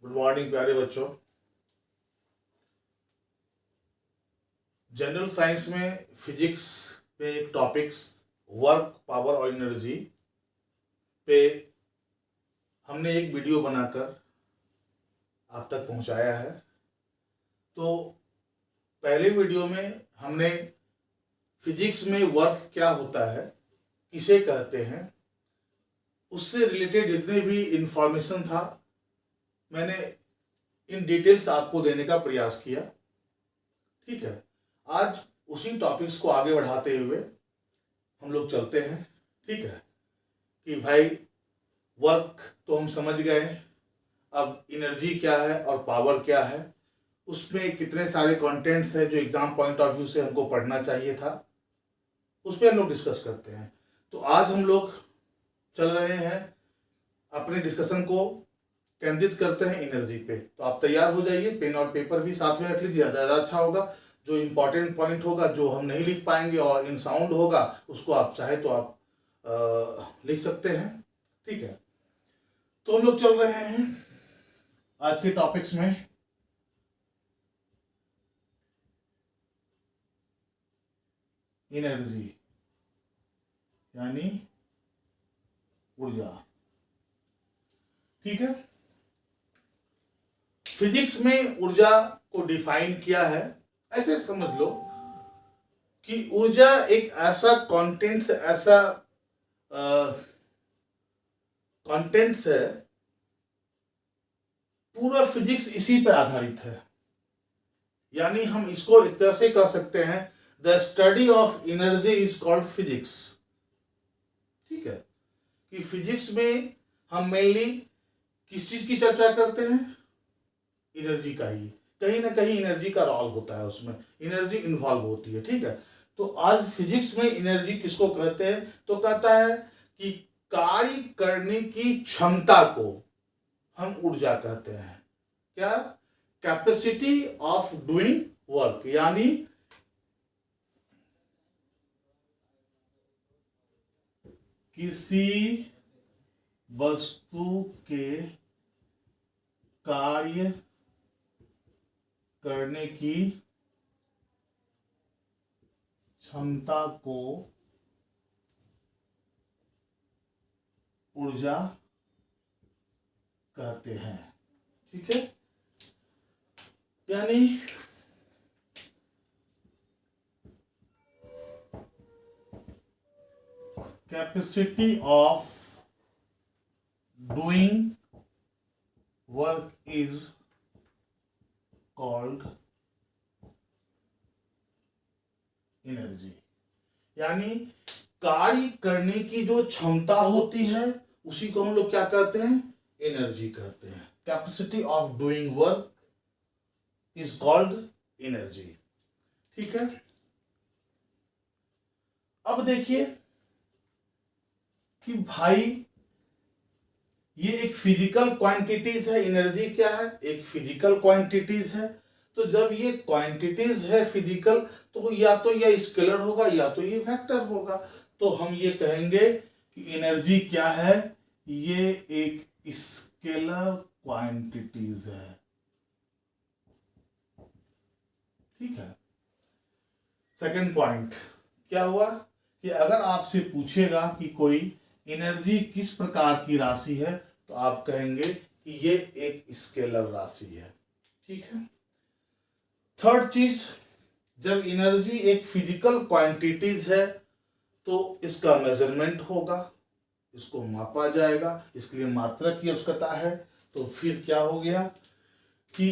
Good morning प्यारे बच्चों। General science में फिजिक्स पे एक टॉपिक्स वर्क, पावर और एनर्जी पे हमने एक वीडियो बनाकर आप तक पहुंचाया है। तो पहले वीडियो में हमने फिजिक्स में वर्क क्या होता है, किसे कहते हैं, उससे रिलेटेड जितने भी इंफॉर्मेशन था मैंने इन डिटेल्स आपको देने का प्रयास किया। ठीक है, आज उसी टॉपिक्स को आगे बढ़ाते हुए हम लोग चलते हैं। ठीक है कि भाई वर्क तो हम समझ गए, अब एनर्जी क्या है और पावर क्या है, उसमें कितने सारे कंटेंट्स हैं जो एग्जाम पॉइंट ऑफ व्यू से हमको पढ़ना चाहिए था, उस पर हम लोग डिस्कस करते हैं। तो आज हम लोग चल रहे हैं, अपने डिस्कशन को केंद्रित करते हैं एनर्जी पे। तो आप तैयार हो जाइए, पेन और पेपर भी साथ में रख लीजिए, ज़्यादा अच्छा होगा। जो इम्पोर्टेंट पॉइंट होगा, जो हम नहीं लिख पाएंगे और इन साउंड होगा, उसको आप चाहे तो आप लिख सकते हैं। ठीक है, तो हम लोग चल रहे हैं आज के टॉपिक्स में। एनर्जी यानी ऊर्जा। ठीक है, फिजिक्स में ऊर्जा को डिफाइन किया है, ऐसे समझ लो कि ऊर्जा एक ऐसा कंटेंट्स है, पूरा फिजिक्स इसी पर आधारित है। यानी हम इसको एक तरह से कह सकते हैं, the study of energy is called physics. ठीक है, कि फिजिक्स में हम मेनली किस चीज की चर्चा करते हैं, एनर्जी का ही। कहीं ना कहीं एनर्जी का रोल होता है, उसमें एनर्जी इन्वॉल्व होती है। ठीक है, तो आज फिजिक्स में एनर्जी किसको कहते हैं, तो कहता है कि कार्य करने की क्षमता को हम ऊर्जा कहते हैं। क्या? कैपेसिटी ऑफ डूइंग वर्क, यानी किसी वस्तु के कार्य करने की क्षमता को ऊर्जा कहते हैं। ठीक है, यानी capacity of doing work is called energy. यानी कार्य करने की जो क्षमता होती है उसी को हम लोग क्या कहते हैं, एनर्जी कहते हैं। Capacity of doing work is called energy. ठीक है, अब देखिए कि भाई ये एक फिजिकल क्वांटिटीज है। एनर्जी क्या है, एक फिजिकल क्वांटिटीज है। तो जब ये क्वांटिटीज है फिजिकल, तो या तो ये स्केलर होगा या तो ये वेक्टर होगा। तो हम ये कहेंगे कि एनर्जी क्या है, ये एक स्केलर क्वांटिटीज है। ठीक है, सेकंड पॉइंट क्या हुआ कि अगर आपसे पूछेगा कि कोई एनर्जी किस प्रकार की राशि है, तो आप कहेंगे कि ये एक स्केलर राशि है। ठीक है, थर्ड चीज, जब एनर्जी एक फिजिकल क्वांटिटीज है तो इसका मेजरमेंट होगा, इसको मापा जाएगा, इसके लिए मात्रा की आवश्यकता है। तो फिर क्या हो गया कि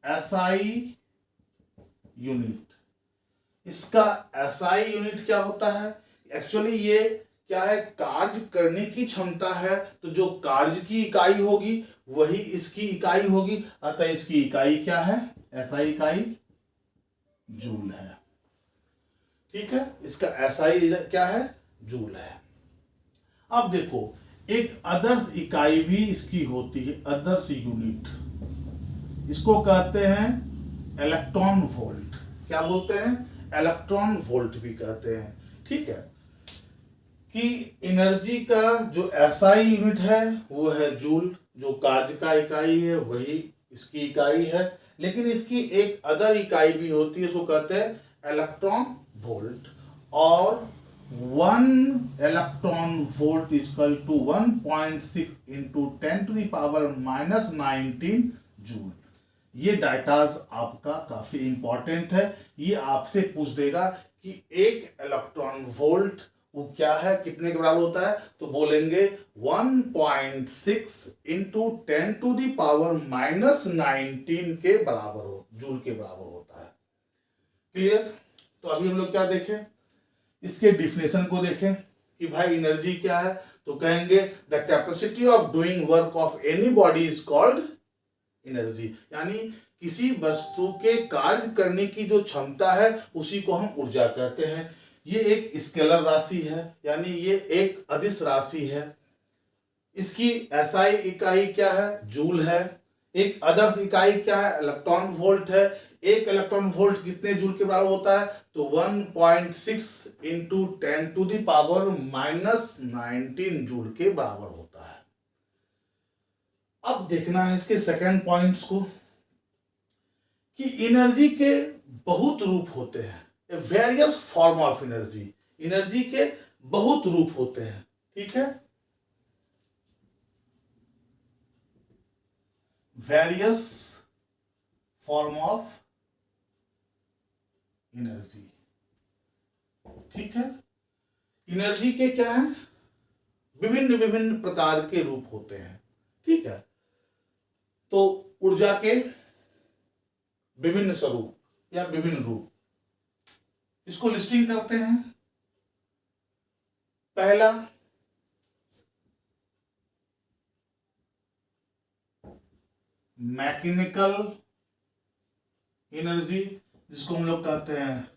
एसआई यूनिट, इसका एसआई यूनिट क्या होता है, एक्चुअली ये क्या है, कार्य करने की क्षमता है। तो जो कार्य की इकाई होगी वही इसकी इकाई होगी, अतः इसकी इकाई क्या है, एसआई इकाई जूल है। ठीक है, इसका एसआई क्या है, जूल है। अब देखो, एक आदर्श इकाई भी इसकी होती है, आदर्श यूनिट, इसको कहते हैं इलेक्ट्रॉन वोल्ट। क्या बोलते हैं, इलेक्ट्रॉन वोल्ट भी कहते हैं। ठीक है, कि एनर्जी का जो एसआई यूनिट है वो है जूल, जो कार्य का इकाई है वही इसकी इकाई है, लेकिन इसकी एक अदर इकाई भी होती है, उसको कहते हैं इलेक्ट्रॉन वोल्ट। और 1 electron volt equal to 1.6 into 10⁻⁻19 joule. ये डाटाज आपका काफी इंपॉर्टेंट है। ये आपसे पूछ देगा कि एक इलेक्ट्रॉन वोल्ट वो क्या है, कितने के बराबर होता है, तो बोलेंगे 1.6 इंटू 10⁻⁻19 के बराबर हो, जूल के बराबर होता है। क्लियर? तो अभी हम लोग क्या देखें, इसके डिफिनेशन को देखें कि भाई एनर्जी क्या है। तो कहेंगे the capacity of doing work of any body is called energy, यानी किसी वस्तु के कार्य करने की जो क्षमता है उसी को हम ऊर्जा कहते हैं। ये एक स्केलर राशि है, यानी ये एक अदिश राशि है। इसकी एसआई इकाई क्या है, जूल है। एक आदर्श इकाई क्या है, इलेक्ट्रॉन वोल्ट है। एक इलेक्ट्रॉन वोल्ट कितने जूल के बराबर होता है, तो 1.6 इंटू 10⁻⁻19 जूल के बराबर होता है। अब देखना है इसके सेकंड पॉइंट्स को कि एनर्जी के बहुत रूप होते हैं, various form of energy. Energy के बहुत रूप होते हैं, ठीक है। वेरियस फॉर्म ऑफ एनर्जी, ठीक है। एनर्जी के क्या है, विभिन्न विभिन्न प्रकार के रूप होते हैं, ठीक है। तो ऊर्जा के विभिन्न स्वरूप या विभिन्न रूप, इसको लिस्टिंग करते हैं। पहला मैकेनिकल एनर्जी, जिसको हम लोग कहते हैं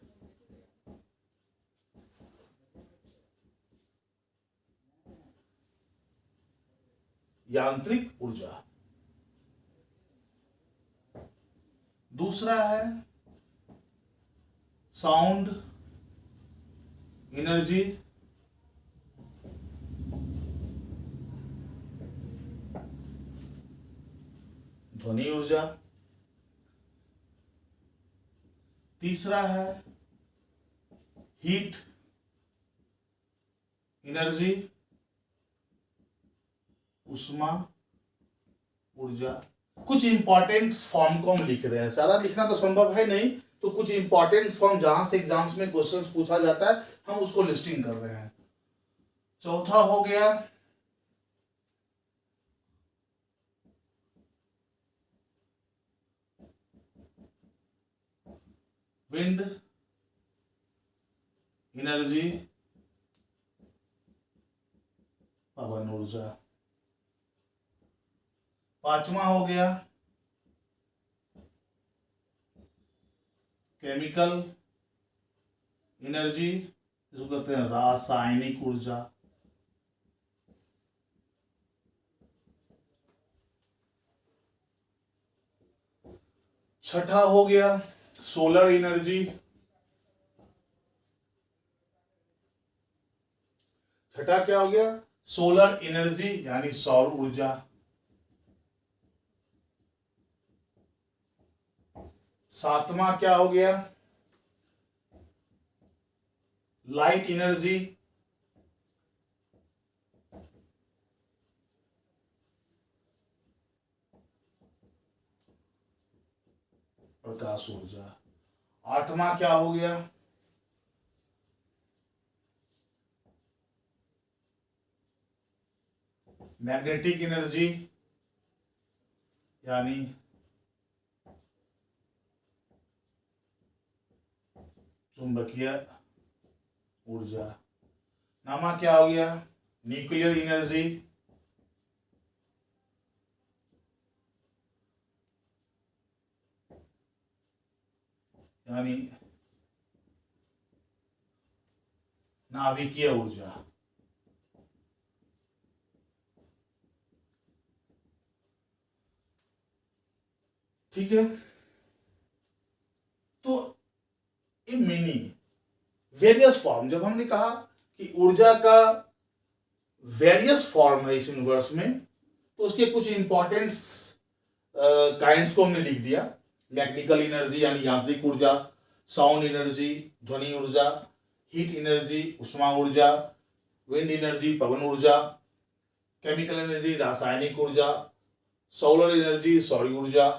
यांत्रिक ऊर्जा। दूसरा है साउंड एनर्जी, ध्वनि ऊर्जा। तीसरा है हीट एनर्जी, उष्मा ऊर्जा। कुछ इंपॉर्टेंट फॉर्म को हम लिख रहे हैं, सारा लिखना तो संभव है नहीं, तो कुछ इंपॉर्टेंट फॉर्म जहां से एग्जाम्स में क्वेश्चंस पूछा जाता है हम उसको लिस्टिंग कर रहे हैं। चौथा हो गया विंड एनर्जी, पवन ऊर्जा। पांचवा हो गया केमिकल एनर्जी, जिसको कहते हैं रासायनिक ऊर्जा। छठा हो गया सोलर एनर्जी। छठा क्या हो गया, सोलर एनर्जी यानी सौर ऊर्जा। सातवां क्या हो गया, लाइट एनर्जी, प्रकाश ऊर्जा। आठवां क्या हो गया, मैग्नेटिक एनर्जी यानी चुंबकीय ऊर्जा। नामा क्या हो गया, न्यूक्लियर एनर्जी, यानी नाभिकीय ऊर्जा। ठीक है, तो ये मीनिंग वेरियस फॉर्म, जब हमने कहा कि ऊर्जा का वेरियस फॉर्म है इस यूनिवर्स में, तो उसके कुछ इंपॉर्टेंट्स काइंड्स को हमने लिख दिया। मैकेनिकल एनर्जी यानी यांत्रिक ऊर्जा, साउंड एनर्जी ध्वनि ऊर्जा, हीट एनर्जी ऊष्मा ऊर्जा, विंड एनर्जी पवन ऊर्जा, केमिकल एनर्जी रासायनिक ऊर्जा, सोलर एनर्जी सौर ऊर्जा,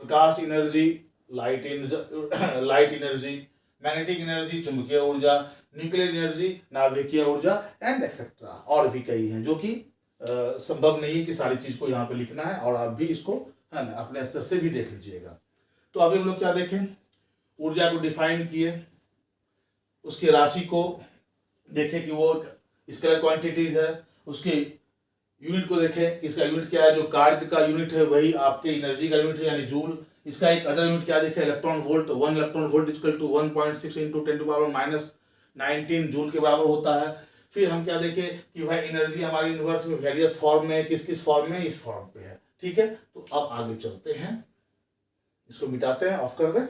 प्रकाश energy light energy, magnetic energy चुंबकीय ऊर्जा, न्यूक्लियर एनर्जी नाभिकीय ऊर्जा एंड एक्सेट्रा। और भी कई हैं जो कि संभव नहीं है कि सारी चीज को यहाँ पे लिखना है, और आप भी इसको है ना अपने स्तर से भी देख लीजिएगा। तो अभी हम लोग क्या देखें, ऊर्जा को डिफाइन किए, उसकी राशि को देखें कि वो स्केलर क्वांटिटीज है, उसके यूनिट को देखें कि इसका यूनिट क्या है, जो कार्य का यूनिट है वही आपके एनर्जी का यूनिट है यानी जूल। इसका एक अदर यूनिट क्या देखें, electron volt. 1 electron volt equal to 1.6 into 10⁻⁻19 joule के बराबर होता है। फिर हम क्या देखें कि भाई एनर्जी हमारी यूनिवर्स में वेरियस फॉर्म में, किस किस फॉर्म में, इस फॉर्म पे है। ठीक है, तो अब आगे चलते हैं, इसको मिटाते हैं, ऑफ कर दें।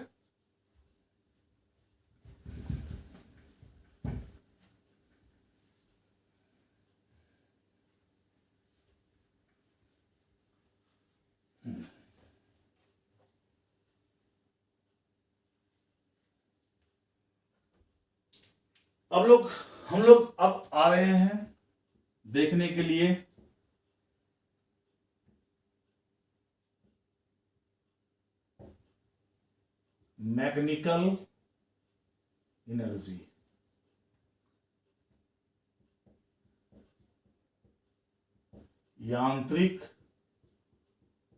हम लोग अब आ रहे हैं देखने के लिए मैकेनिकल एनर्जी। यांत्रिक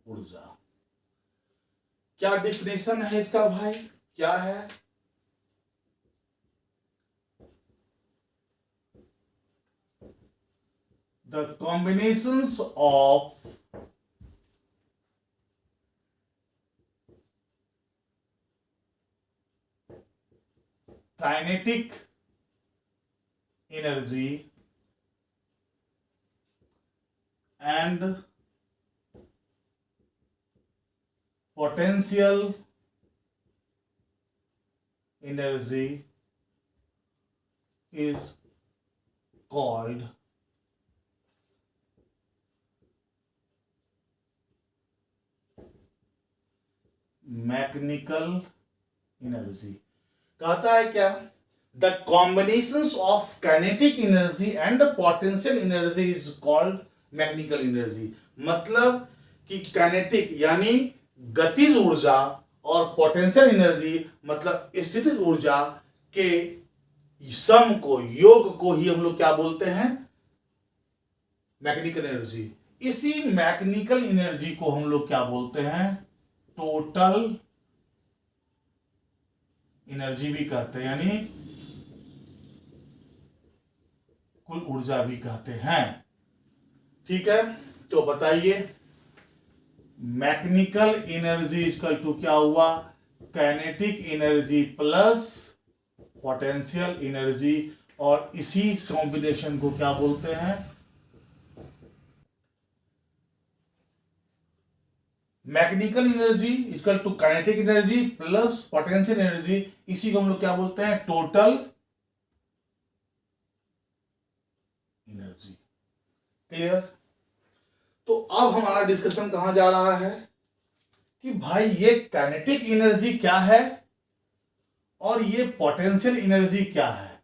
ऊर्जा। क्या डिफिनेशन है इसका भाई, क्या है? The combinations of kinetic energy and potential energy is called mechanical energy. कहता है क्या, the combinations of kinetic energy and potential energy is called mechanical energy. मतलब कि काइनेटिक यानी गतिज ऊर्जा और पोटेंशियल एनर्जी मतलब स्थितिज ऊर्जा के सम को, योग को ही हम लोग क्या बोलते हैं, मैकेनिकल एनर्जी। इसी मैकेनिकल एनर्जी को हम लोग क्या बोलते हैं, टोटल एनर्जी भी कहते हैं, यानी कुल ऊर्जा भी कहते हैं। ठीक है, तो बताइए मैकेनिकल एनर्जी इक्वल टू क्या हुआ, kinetic energy plus potential energy, और इसी कॉम्बिनेशन को क्या बोलते हैं, mechanical energy equal to kinetic energy plus potential energy. इसी को हम लोग क्या बोलते हैं, टोटल एनर्जी। क्लियर? तो अब हमारा डिस्कशन कहां जा रहा है कि भाई ये काइनेटिक एनर्जी क्या है और ये पोटेंशियल एनर्जी क्या है।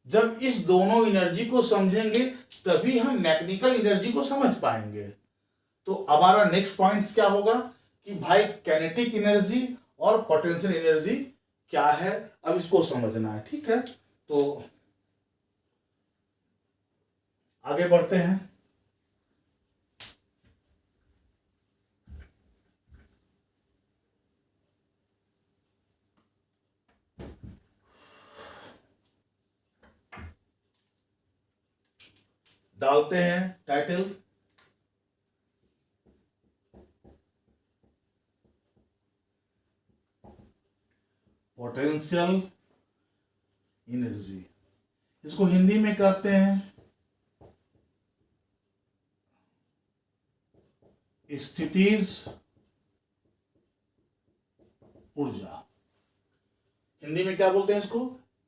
जब इस दोनों एनर्जी को समझेंगे तभी हम मैकेनिकल एनर्जी को समझ पाएंगे। तो हमारा नेक्स्ट पॉइंट क्या होगा कि भाई काइनेटिक एनर्जी और पोटेंशियल एनर्जी क्या है, अब इसको समझना है। ठीक है, तो आगे बढ़ते हैं। डालते हैं टाइटल, पोटेंशियल एनर्जी। इसको हिंदी में कहते हैं स्थितिज ऊर्जा। हिंदी में क्या बोलते हैं इसको,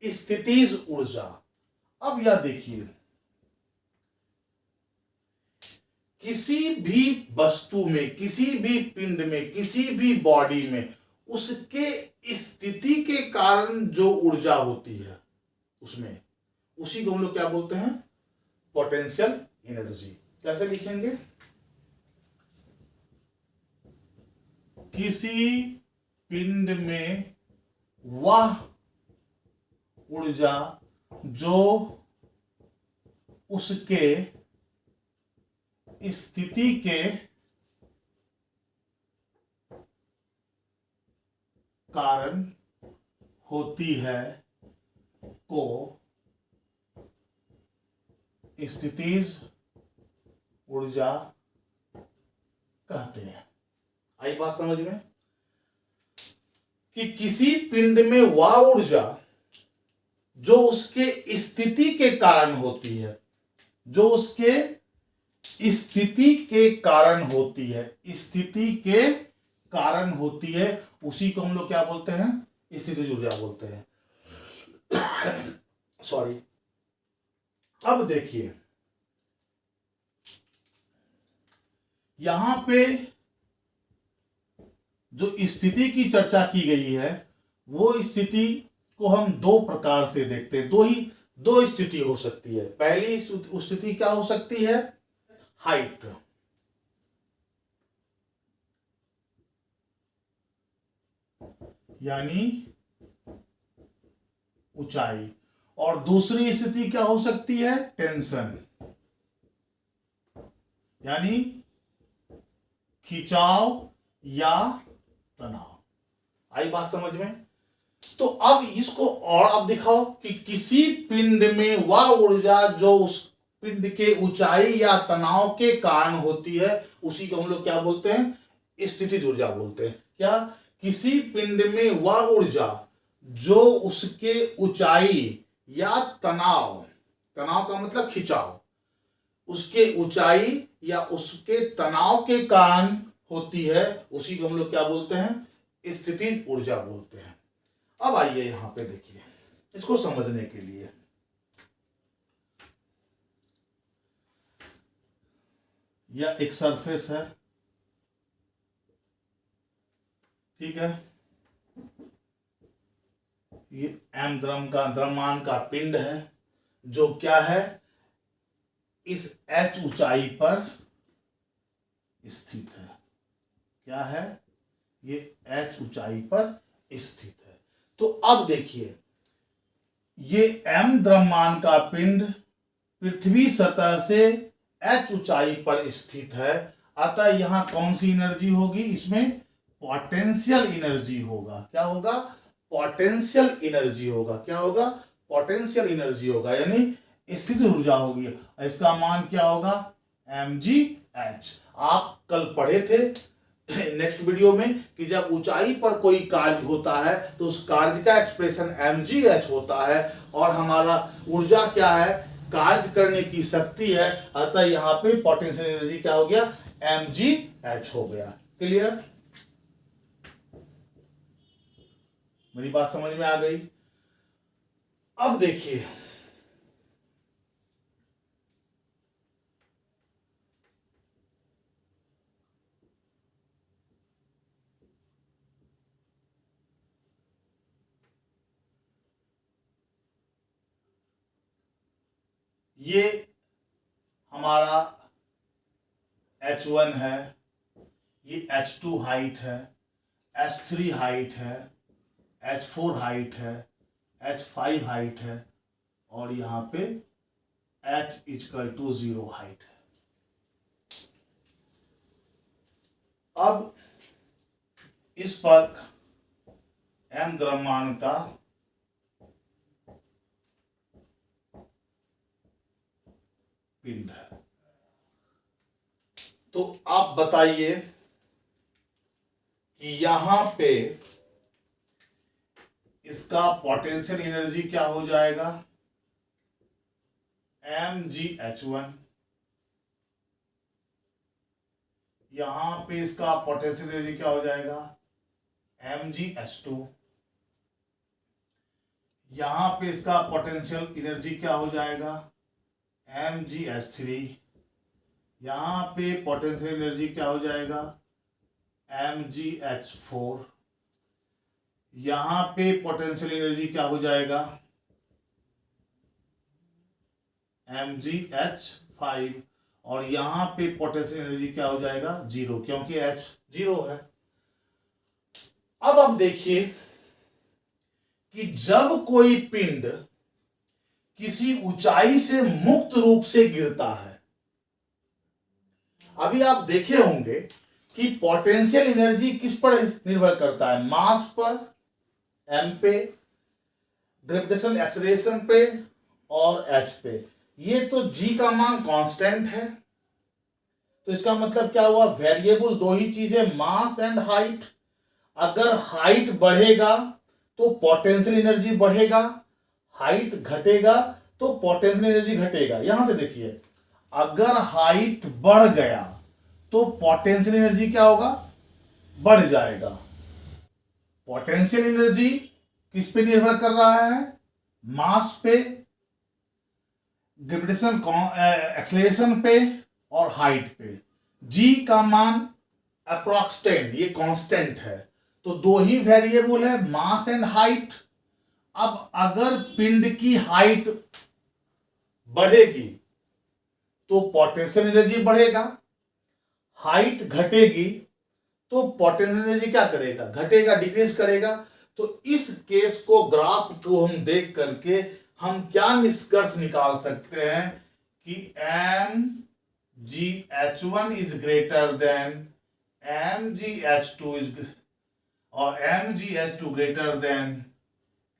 स्थितिज ऊर्जा। अब यह देखिए किसी भी वस्तु में, किसी भी पिंड में, किसी भी बॉडी में उसके स्थिति के कारण जो ऊर्जा होती है उसमें, उसी को हम लोग क्या बोलते हैं? Potential energy. कैसे लिखेंगे? किसी पिंड में वह ऊर्जा जो उसके स्थिति के कारण होती है को स्थितिज ऊर्जा कहते हैं। आई बात समझ में? कि किसी पिंड में वह ऊर्जा जो उसके स्थिति के कारण होती है, जो उसके स्थिति के कारण होती है, स्थिति के कारण होती है, उसी को हम लोग क्या बोलते हैं? स्थितिज ऊर्जा बोलते हैं। सॉरी। अब देखिए, यहां पे जो स्थिति की चर्चा की गई है, वो स्थिति को हम दो प्रकार से देखते हैं। दो स्थिति हो सकती है। पहली स्थिति क्या हो सकती है? हाइट, यानी ऊंचाई। और दूसरी स्थिति क्या हो सकती है? टेंशन, यानी खिंचाव या तनाव। आई बात समझ में? तो अब इसको और अब दिखाओ कि किसी पिंड में वह ऊर्जा जो उस पिंड के ऊंचाई या तनाव के कारण होती है, उसी को हम लोग क्या बोलते हैं? स्थितिज ऊर्जा बोलते हैं। क्या? किसी पिंड में वह ऊर्जा जो उसके ऊंचाई या तनाव, तनाव का मतलब खिंचाव, उसके ऊंचाई या उसके तनाव के कारण होती है, उसी को हम लोग क्या बोलते हैं? स्थितिज ऊर्जा बोलते हैं। अब आइए यहां पे देखिए, इसको समझने के लिए यह एक सरफेस है, ठीक है। ये एम द्रव्यमान का पिंड है, जो क्या है? इस h ऊंचाई पर स्थित है। क्या है? ये h ऊंचाई पर स्थित है। तो अब देखिए, ये m द्रव्यमान का पिंड पृथ्वी सतह से h ऊंचाई पर स्थित है। अतः यहां कौन सी एनर्जी होगी? इसमें पोटेंशियल एनर्जी होगा। क्या होगा? पोटेंशियल एनर्जी होगा। क्या होगा? पोटेंशियल एनर्जी होगा, यानी स्थितिज ऊर्जा होगी। इसका मान क्या होगा? mgh। आप कल पढ़े थे नेक्स्ट वीडियो में कि जब ऊंचाई पर कोई कार्य होता है तो उस कार्य का एक्सप्रेशन mgh होता है, और हमारा ऊर्जा क्या है? कार्य करने की शक्ति है। अतः यहां पे पोटेंशियल एनर्जी क्या हो गया? mgh हो गया। क्लियर? मेरी बात समझ में आ गई? अब देखिए, ये हमारा H1 है, ये H2 हाइट है, H3 हाइट है, H4 हाइट है, H5 हाइट है, और यहां पे H=0 हाइट है। अब इस पर m द्रव्यमान का पिंड है। तो आप बताइए कि यहां पे इसका पोटेंशियल एनर्जी क्या हो जाएगा? mgh1। यहां पे इसका पोटेंशियल एनर्जी क्या हो जाएगा? mgh2। यहां पे इसका पोटेंशियल एनर्जी क्या हो जाएगा? mgh3। यहाँ पे पोटेंशियल एनर्जी क्या हो जाएगा, mgh4। यहाँ पे पोटेंशियल एनर्जी क्या हो जाएगा, mgh5। और यहाँ पे पोटेंशियल एनर्जी क्या हो जाएगा, 0, क्योंकि h 0 है। अब देखिए कि जब कोई पिंड किसी ऊंचाई से मुक्त रूप से गिरता है, अभी आप देखे होंगे कि पोटेंशियल एनर्जी किस पर निर्भर करता है, मास पर, m पे, ग्रेविटेशनल एक्सेलरेशन पे और h पे। ये तो g का मान कांस्टेंट है, तो इसका मतलब क्या हुआ, वेरिएबल दो ही चीजें, मास एंड हाइट। अगर हाइट बढ़ेगा तो पोटेंशियल एनर्जी बढ़ेगा, हाइट घटेगा तो पोटेंशियल एनर्जी घटेगा। यहां से देखिए, अगर हाइट बढ़ गया तो पोटेंशियल एनर्जी क्या होगा, बढ़ जाएगा। पोटेंशियल एनर्जी किस पे निर्भर कर रहा है, मास पे, ग्रेविटेशनल एक्सेलरेशन पे और हाइट पे। जी का मान अप्रॉक्सिमेट, ये कांस्टेंट है, तो दो ही वेरिएबल है, मास एंड हाइट। अब अगर पिंड की हाइट बढ़ेगी तो पोटेंशियल एनर्जी बढ़ेगा, हाइट घटेगी तो पोटेंशियल एनर्जी क्या करेगा, घटेगा, डिक्रीज करेगा। तो इस केस को, ग्राफ को हम देख करके हम क्या निष्कर्ष निकाल सकते हैं कि mgh1 is greater than mgh2 is, और mgh2 greater than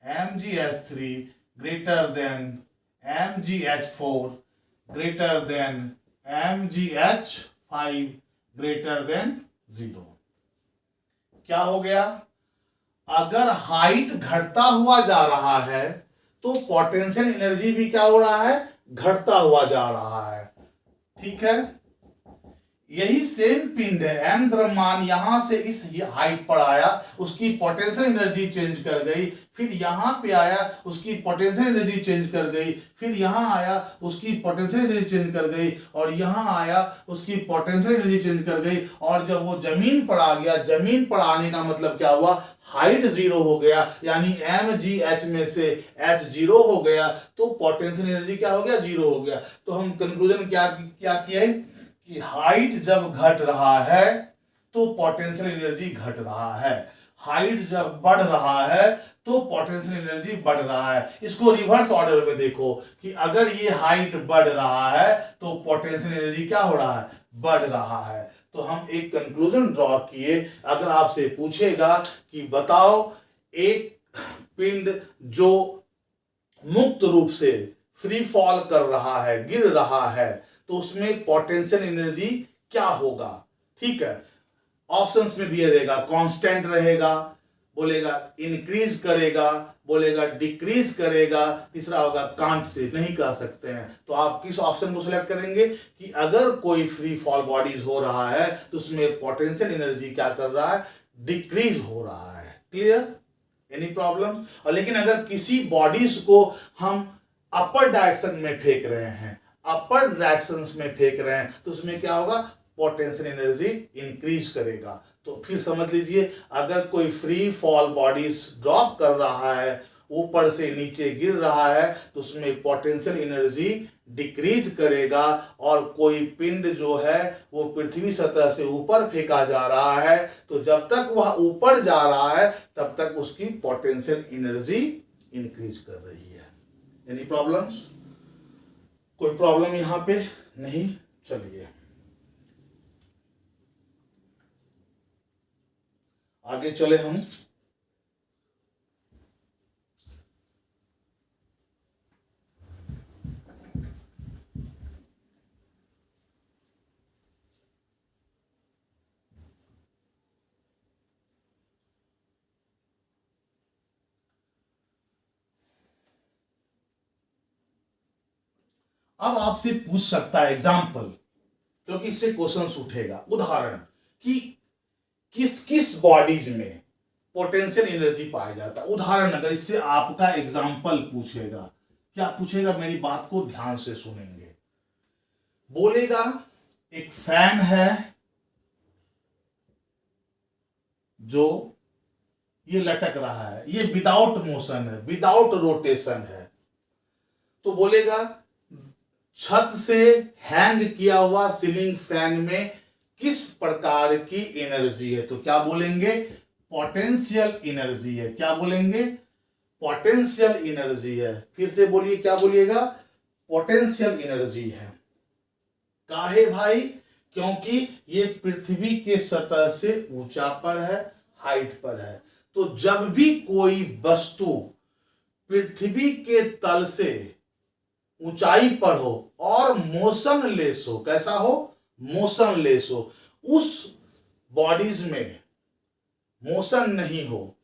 mgh3 greater than mgh4 greater than mgh5 greater than 0। क्या हो गया, अगर हाइट घटता हुआ जा रहा है तो पोटेंशियल एनर्जी भी क्या हो रहा है, घटता हुआ जा रहा है। ठीक है, यही सेम पिंड है, m द्रव्यमान यहां से इस हाइट पर आया, उसकी पोटेंशियल एनर्जी चेंज कर गई, फिर यहां पे आया, उसकी पोटेंशियल एनर्जी चेंज कर गई, फिर यहां आया, उसकी पोटेंशियल एनर्जी चेंज कर गई, और यहां आया, उसकी पोटेंशियल एनर्जी चेंज कर गई। और जब वो जमीन पर आ गया, जमीन पर आने का मतलब क्या हुआ, हाइट 0 हो गया, यानी mgh में से h 0 हो गया, तो पोटेंशियल एनर्जी क्या हो गया, 0 हो गया। तो हम कंक्लूजन क्या किया कि हाइट जब घट रहा है तो पोटेंशियल एनर्जी घट रहा है, हाइट जब बढ़ रहा है तो पोटेंशियल एनर्जी बढ़ रहा है। इसको रिवर्स ऑर्डर में देखो कि अगर ये हाइट बढ़ रहा है तो पोटेंशियल एनर्जी क्या हो रहा है, बढ़ रहा है। तो हम एक कंक्लूजन ड्रॉ किए। अगर आपसे पूछेगा कि बताओ एक पिंड जो मुक्त रूप से फ्री फॉल कर रहा है, गिर रहा है, तो उसमें पोटेंशियल एनर्जी क्या होगा। ठीक है, ऑप्शंस में दिए रहेगा, कांस्टेंट रहेगा, बोलेगा इंक्रीज करेगा, बोलेगा डिक्रीज करेगा, तीसरा होगा कांट से, नहीं कह सकते हैं। तो आप किस ऑप्शन को सिलेक्ट करेंगे कि अगर कोई फ्री फॉल बॉडीज हो रहा है तो उसमें पोटेंशियल एनर्जी क्या कर रहा है, डिक्रीज हो रहा है। Clear, any problem. और लेकिन अगर किसी बॉडीज को हम अपर डायरेक्शन में फेंक रहे हैं, अपर डायरेक्शंस में फेंक रहे हैं, तो उसमें क्या होगा, पोटेंशियल एनर्जी इंक्रीज करेगा। तो फिर समझ लीजिए, अगर कोई फ्री फॉल बॉडीज ड्रॉप कर रहा है, ऊपर से नीचे गिर रहा है, तो उसमें पोटेंशियल एनर्जी डिक्रीज करेगा। और कोई पिंड जो है वो पृथ्वी सतह से ऊपर फेंका जा रहा है, तो जब तक वह ऊपर जा रहा है तब तक उसकी पोटेंशियल एनर्जी इंक्रीज कर रही है। एनी प्रॉब्लम्स, कोई प्रॉब्लम यहां पे नहीं। चलिए आगे चले हम। अब आपसे पूछ सकता है एग्जाम्पल, क्योंकि इससे क्वेश्चंस उठेगा, उदाहरण कि किस किस बॉडीज में पोटेंशियल एनर्जी पाया जाता है। उदाहरण अगर इससे आपका एग्जाम्पल पूछेगा, क्या पूछेगा, मेरी बात को ध्यान से सुनेंगे। बोलेगा एक फैन है जो ये लटक रहा है, ये विदाउट मोशन है, विदाउट रोटेशन है, तो बोलेगा छत से हैंग किया हुआ सीलिंग फैन में किस प्रकार की एनर्जी है? तो क्या बोलेंगे? पोटेंशियल एनर्जी है। क्या बोलेंगे? पोटेंशियल एनर्जी है। फिर से बोलिए, क्या बोलिएगा? पोटेंशियल एनर्जी है। काहे भाई? क्योंकि ये पृथ्वी के सतह से ऊंचा पर है, हाइट पर है। तो जब भी कोई वस्तु पृथ्वी के तल से ऊंचाई पर हो और मोशनलेस हो, कैसा हो? मोशनलेस हो, उस बॉडीज में मोशन नहीं हो,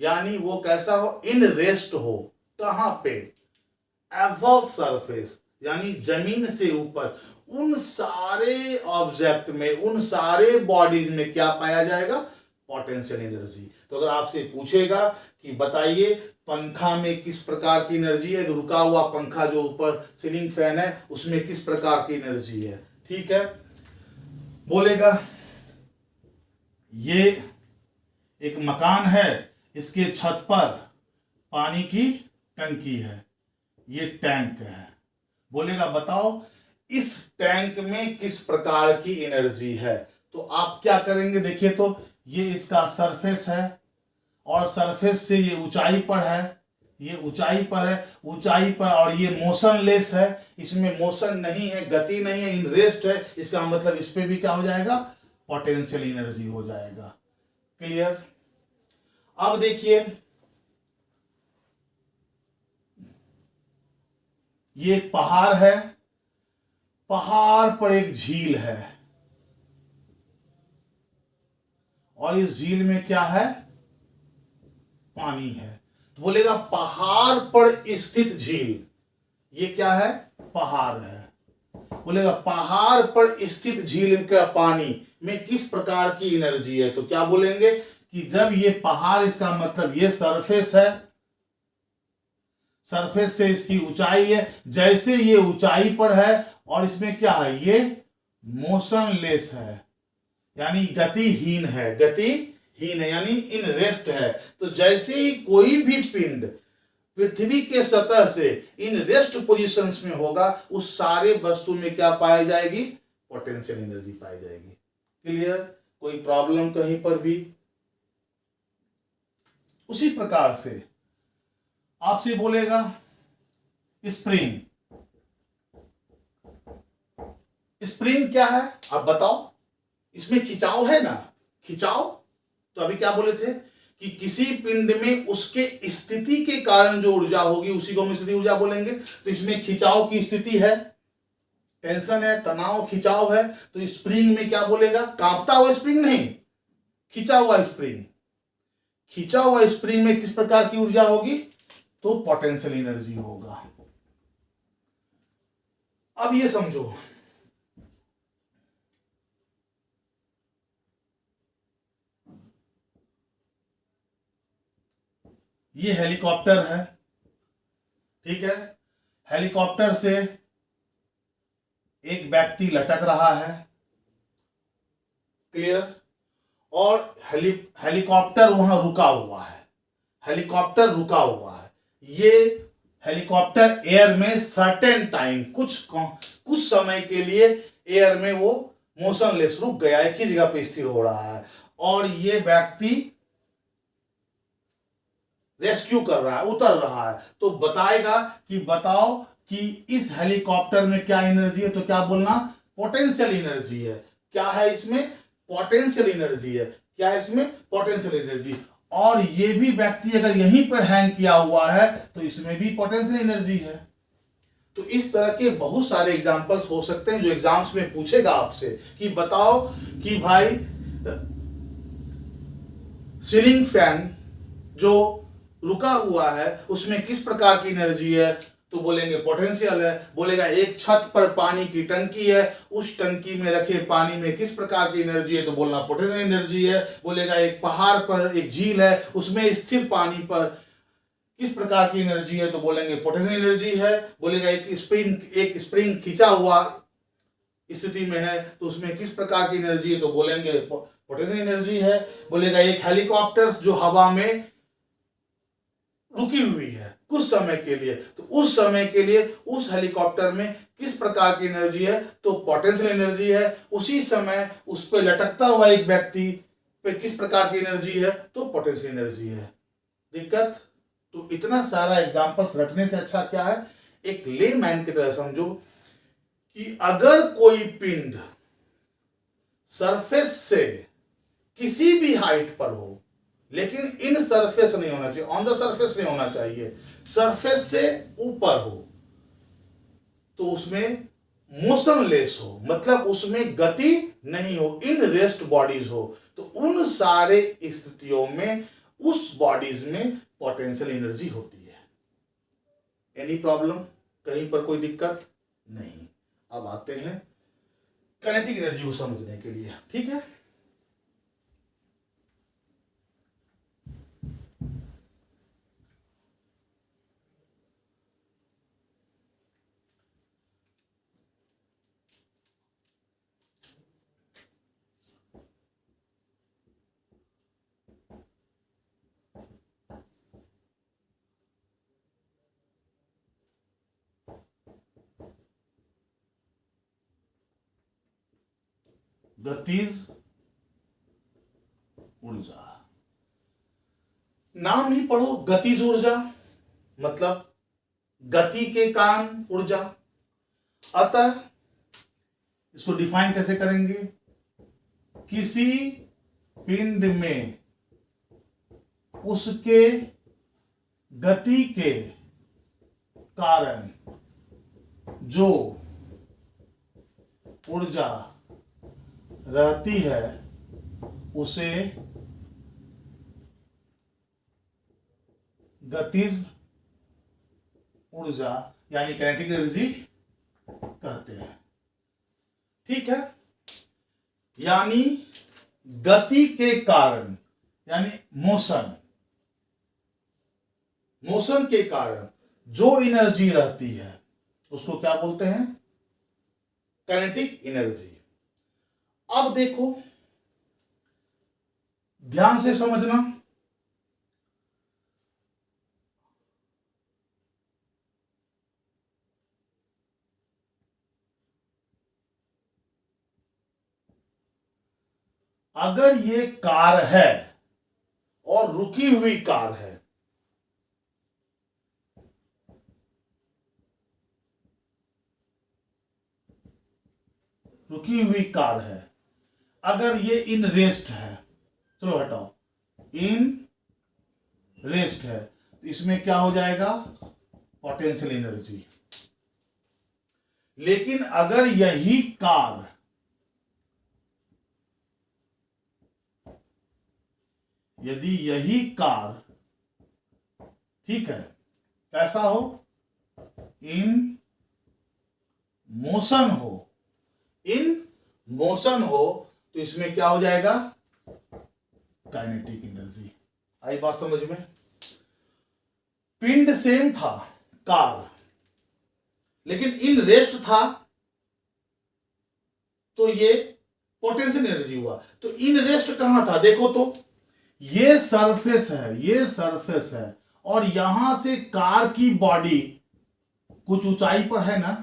यानी वो कैसा हो? इन रेस्ट हो। कहां पे? अबव सरफेस, यानी जमीन से ऊपर। उन सारे ऑब्जेक्ट में, उन सारे बॉडीज में क्या पाया जाएगा? Potential energy. तो अगर आपसे पूछेगा कि बताइए पंखा में किस प्रकार की एनर्जी है, रुका हुआ पंखा जो ऊपर सीलिंग फैन है उसमें किस प्रकार की एनर्जी है, ठीक है, बोलेगा ये एक मकान है, इसके छत पर पानी की टंकी है, ये टैंक है। बोलेगा बताओ इस टैंक में किस प्रकार की एनर्जी है? तो आप क्या करेंगे? देखिए, तो ये इसका सरफेस है और सरफेस से ये ऊंचाई पर है, ये ऊंचाई पर है, ऊंचाई पर, और ये मोशनलेस है, इसमें मोशन नहीं है, गति नहीं है, इन रेस्ट है। इसका मतलब इस पे भी क्या हो जाएगा? पोटेंशियल एनर्जी हो जाएगा। क्लियर? अब देखिए, ये एक पहाड़ है, पहाड़ पर एक झील है और इस झील में क्या है? पानी है। तो बोलेगा पहाड़ पर स्थित झील, ये क्या है? पहाड़ है। बोलेगा पहाड़ पर स्थित झील का पानी में किस प्रकार की एनर्जी है? तो क्या बोलेंगे कि जब ये पहाड़, इसका मतलब ये सरफेस है, सरफेस से इसकी ऊंचाई है, जैसे ये ऊंचाई पर है और इसमें क्या है? ये मोशनलेस है, यानी गतिहीन है, गतिहीन है, यानी इन रेस्ट है। तो जैसे ही कोई भी पिंड पृथ्वी के सतह से इन रेस्ट पोजीशंस में होगा, उस सारे वस्तु में क्या पाई जाएगी? पोटेंशियल एनर्जी पाई जाएगी। क्लियर? कोई प्रॉब्लम कहीं पर भी? उसी प्रकार से आपसे बोलेगा स्प्रिंग। स्प्रिंग क्या है आप बताओ? इसमें खिंचाव है ना, खिंचाव। तो अभी क्या बोले थे कि किसी पिंड में उसके स्थिति के कारण जो ऊर्जा होगी उसी को हम स्थिति ऊर्जा बोलेंगे। तो इसमें खिंचाव की स्थिति है, टेंशन है, तनाव, खिंचाव है। तो स्प्रिंग में क्या बोलेगा? कांपता हुआ स्प्रिंग नहीं, खिंचा हुआ स्प्रिंग। खिंचा हुआ स्प्रिंग में किस प्रकार की ऊर्जा होगी? तो पोटेंशियल एनर्जी होगा। अब ये समझो, ये हेलीकॉप्टर है, ठीक है, हेलीकॉप्टर से एक व्यक्ति लटक रहा है। क्लियर? और हेलीकॉप्टर वहां रुका हुआ है, हेलीकॉप्टर रुका हुआ है। ये हेलीकॉप्टर एयर में सर्टेन टाइम, कुछ समय के लिए एयर में वो मोशनलेस रुक गया, एक ही जगह पे स्थिर हो रहा है, और ये व्यक्ति रेस्क्यू कर रहा है, उतर रहा है। तो बताएगा कि बताओ कि इस हेलीकॉप्टर में क्या एनर्जी है? तो क्या बोलना? पोटेंशियल एनर्जी है। क्या है इसमें? पोटेंशियल एनर्जी है। क्या है इसमें? Potential energy. और ये भी व्यक्ति अगर यहीं पर हैंग किया हुआ है तो इसमें भी पोटेंशियल एनर्जी है। तो इस तरह के बहुत सारे एग्जांपल्स हो सकते हैं जो एग्जाम्स में पूछेगा आपसे कि बताओ कि भाई सीलिंग फैन जो रुका हुआ है उसमें किस प्रकार की एनर्जी है? तो बोलेंगे पोटेंशियल है। बोलेगा एक छत पर पानी की टंकी है, उस टंकी में रखे पानी में किस प्रकार की एनर्जी है? तो बोलना पोटेंशियल एनर्जी है। बोलेगा एक पहाड़ पर एक झील है, उसमें स्थिर पानी पर किस प्रकार की एनर्जी है? तो बोलेंगे पोटेंशियल एनर्जी है। बोलेगा एक स्प्रिंग खींचा हुआ स्थिति में है तो उसमें किस प्रकार की एनर्जी है, तो बोलेंगे पोटेंशियल एनर्जी है। बोलेगा एक हेलीकॉप्टर जो हवा में रुकी हुई है कुछ समय के लिए, तो उस समय के लिए उस हेलीकॉप्टर में किस प्रकार की एनर्जी है, तो पोटेंशियल एनर्जी है। उसी समय उस पर लटकता हुआ एक व्यक्ति पे किस प्रकार की एनर्जी है, तो पोटेंशियल एनर्जी है। दिक्कत? तो इतना सारा एग्जांपल्स रटने से अच्छा क्या है, एक लेमैन की तरह समझो कि अगर कोई पिंड सरफेस से किसी भी हाइट पर हो, लेकिन इन सरफेस नहीं होना चाहिए, ऑन द सरफेस नहीं होना चाहिए, सरफेस से ऊपर हो, तो उसमें मोशनलेस हो, मतलब उसमें गति नहीं हो, इन रेस्ट बॉडीज हो, तो उन सारे स्थितियों में उस बॉडीज में पोटेंशियल एनर्जी होती है। Any problem? कहीं पर कोई दिक्कत नहीं। अब आते हैं काइनेटिक एनर्जी को समझने के लिए, ठीक है। गतिज ऊर्जा, नाम ही पढ़ो, गतिज ऊर्जा मतलब गति के कारण ऊर्जा। अतः इसको डिफाइन कैसे करेंगे, किसी पिंड में उसके गति के कारण जो ऊर्जा रहती है उसे गतिज ऊर्जा यानी काइनेटिक एनर्जी कहते हैं, ठीक है। यानी गति के कारण यानी मोशन के कारण जो एनर्जी रहती है उसको क्या बोलते हैं, काइनेटिक एनर्जी। अब देखो ध्यान से समझना, अगर ये कार है और रुकी हुई कार है, रुकी हुई कार है, अगर ये इन रेस्ट है, चलो हटाओ, इन रेस्ट है, तो इसमें क्या हो जाएगा, पोटेंशियल एनर्जी। लेकिन अगर यही कार यदि यही कार ठीक है कैसा हो, इन मोशन हो, तो इसमें क्या हो जाएगा, काइनेटिक एनर्जी। आई बात समझ में? पिंड सेम था कार, लेकिन इन रेस्ट था तो ये पोटेंशियल एनर्जी हुआ। तो इन रेस्ट कहां था, देखो तो ये सरफेस है और यहां से कार की बॉडी कुछ ऊंचाई पर है ना,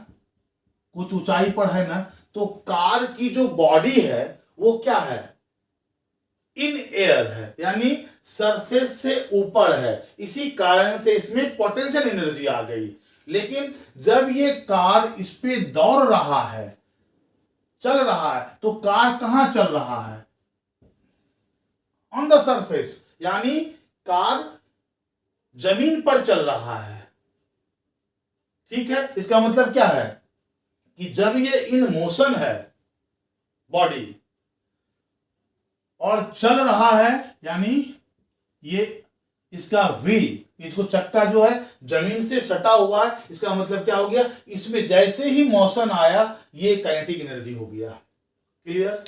तो कार की जो बॉडी है वो क्या है, इन एयर है, यानी सरफेस से ऊपर है, इसी कारण से इसमें पोटेंशियल एनर्जी आ गई। लेकिन जब ये कार इस पे दौड़ रहा है, चल रहा है, तो कार कहां चल रहा है, ऑन द सरफेस, यानी कार जमीन पर चल रहा है, ठीक है। इसका मतलब क्या है कि जब ये इन मोशन है बॉडी और चल रहा है, यानी ये इसका व्हील, इसको चक्का जो है जमीन से सटा हुआ है, इसका मतलब क्या हो गया, इसमें जैसे ही मोशन आया ये काइनेटिक एनर्जी हो गया। क्लियर?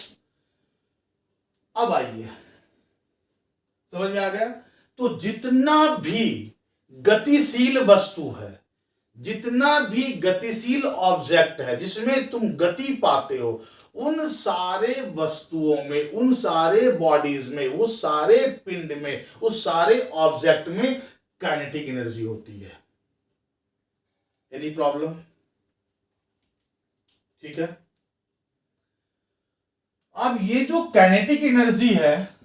अब आइए, समझ में आ गया? तो जितना भी गतिशील वस्तु है, जितना भी गतिशील ऑब्जेक्ट है जिसमें तुम गति पाते हो, उन सारे वस्तुओं में, उन सारे बॉडीज में, उस सारे पिंड में, उस सारे ऑब्जेक्ट में काइनेटिक एनर्जी होती है। Any problem? ठीक है। अब ये जो काइनेटिक एनर्जी है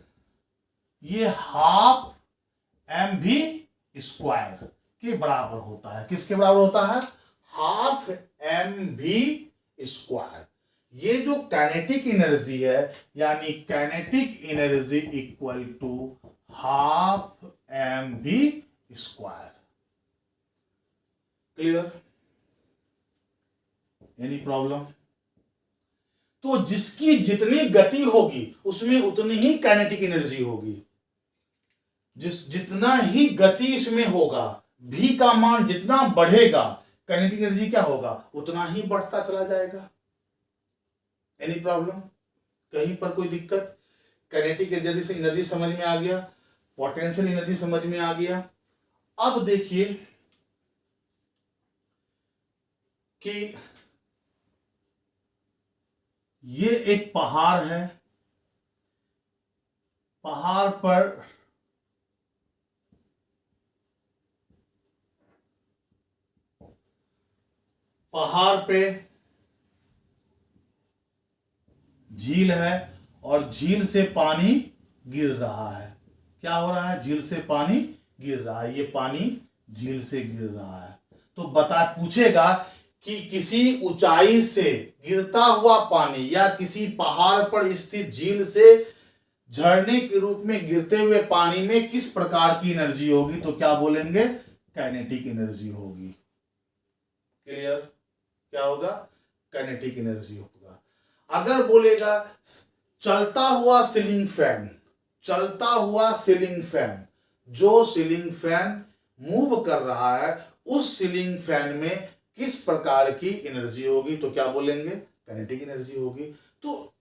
ये ½ mv² के बराबर होता है। किसके बराबर होता है? ½ mv²। ये जो काइनेटिक एनर्जी है यानी kinetic energy equal to ½ mv²। Clear? Any problem? तो जिसकी जितनी गति होगी उसमें उतनी ही काइनेटिक एनर्जी होगी। जितना ही गति इसमें होगा, v का मान जितना बढ़ेगा, काइनेटिक एनर्जी क्या होगा? उतना ही बढ़ता चला जाएगा। Any problem? कहीं पर कोई दिक्कत? काइनेटिक एनर्जी से एनर्जी समझ में आ गया, पोटेंशियल एनर्जी समझ में आ गया। अब देखिए कि ये एक पहाड़ है, पहाड़ पर झील है और झील से पानी गिर रहा है। क्या हो रहा है? झील से पानी गिर रहा है। ये पानी झील से गिर रहा है। तो पूछेगा कि किसी ऊंचाई से गिरता हुआ पानी या किसी पहाड़ पर स्थित झील से झरने के रूप में गिरते हुए पानी में किस प्रकार की एनर्जी होगी? तो क्या बोलेंगे? काइनेटिक एनर्जी होगी। क्लियर? क्या होगा? काइनेटिक एनर्जी होगा। अगर बोलेगा चलता हुआ सीलिंग फैन, चलता हुआ सीलिंग फैन, जो सीलिंग फैन मूव कर रहा है उस सीलिंग फैन में किस प्रकार की एनर्जी होगी? तो क्या बोलेंगे? काइनेटिक एनर्जी होगी। तो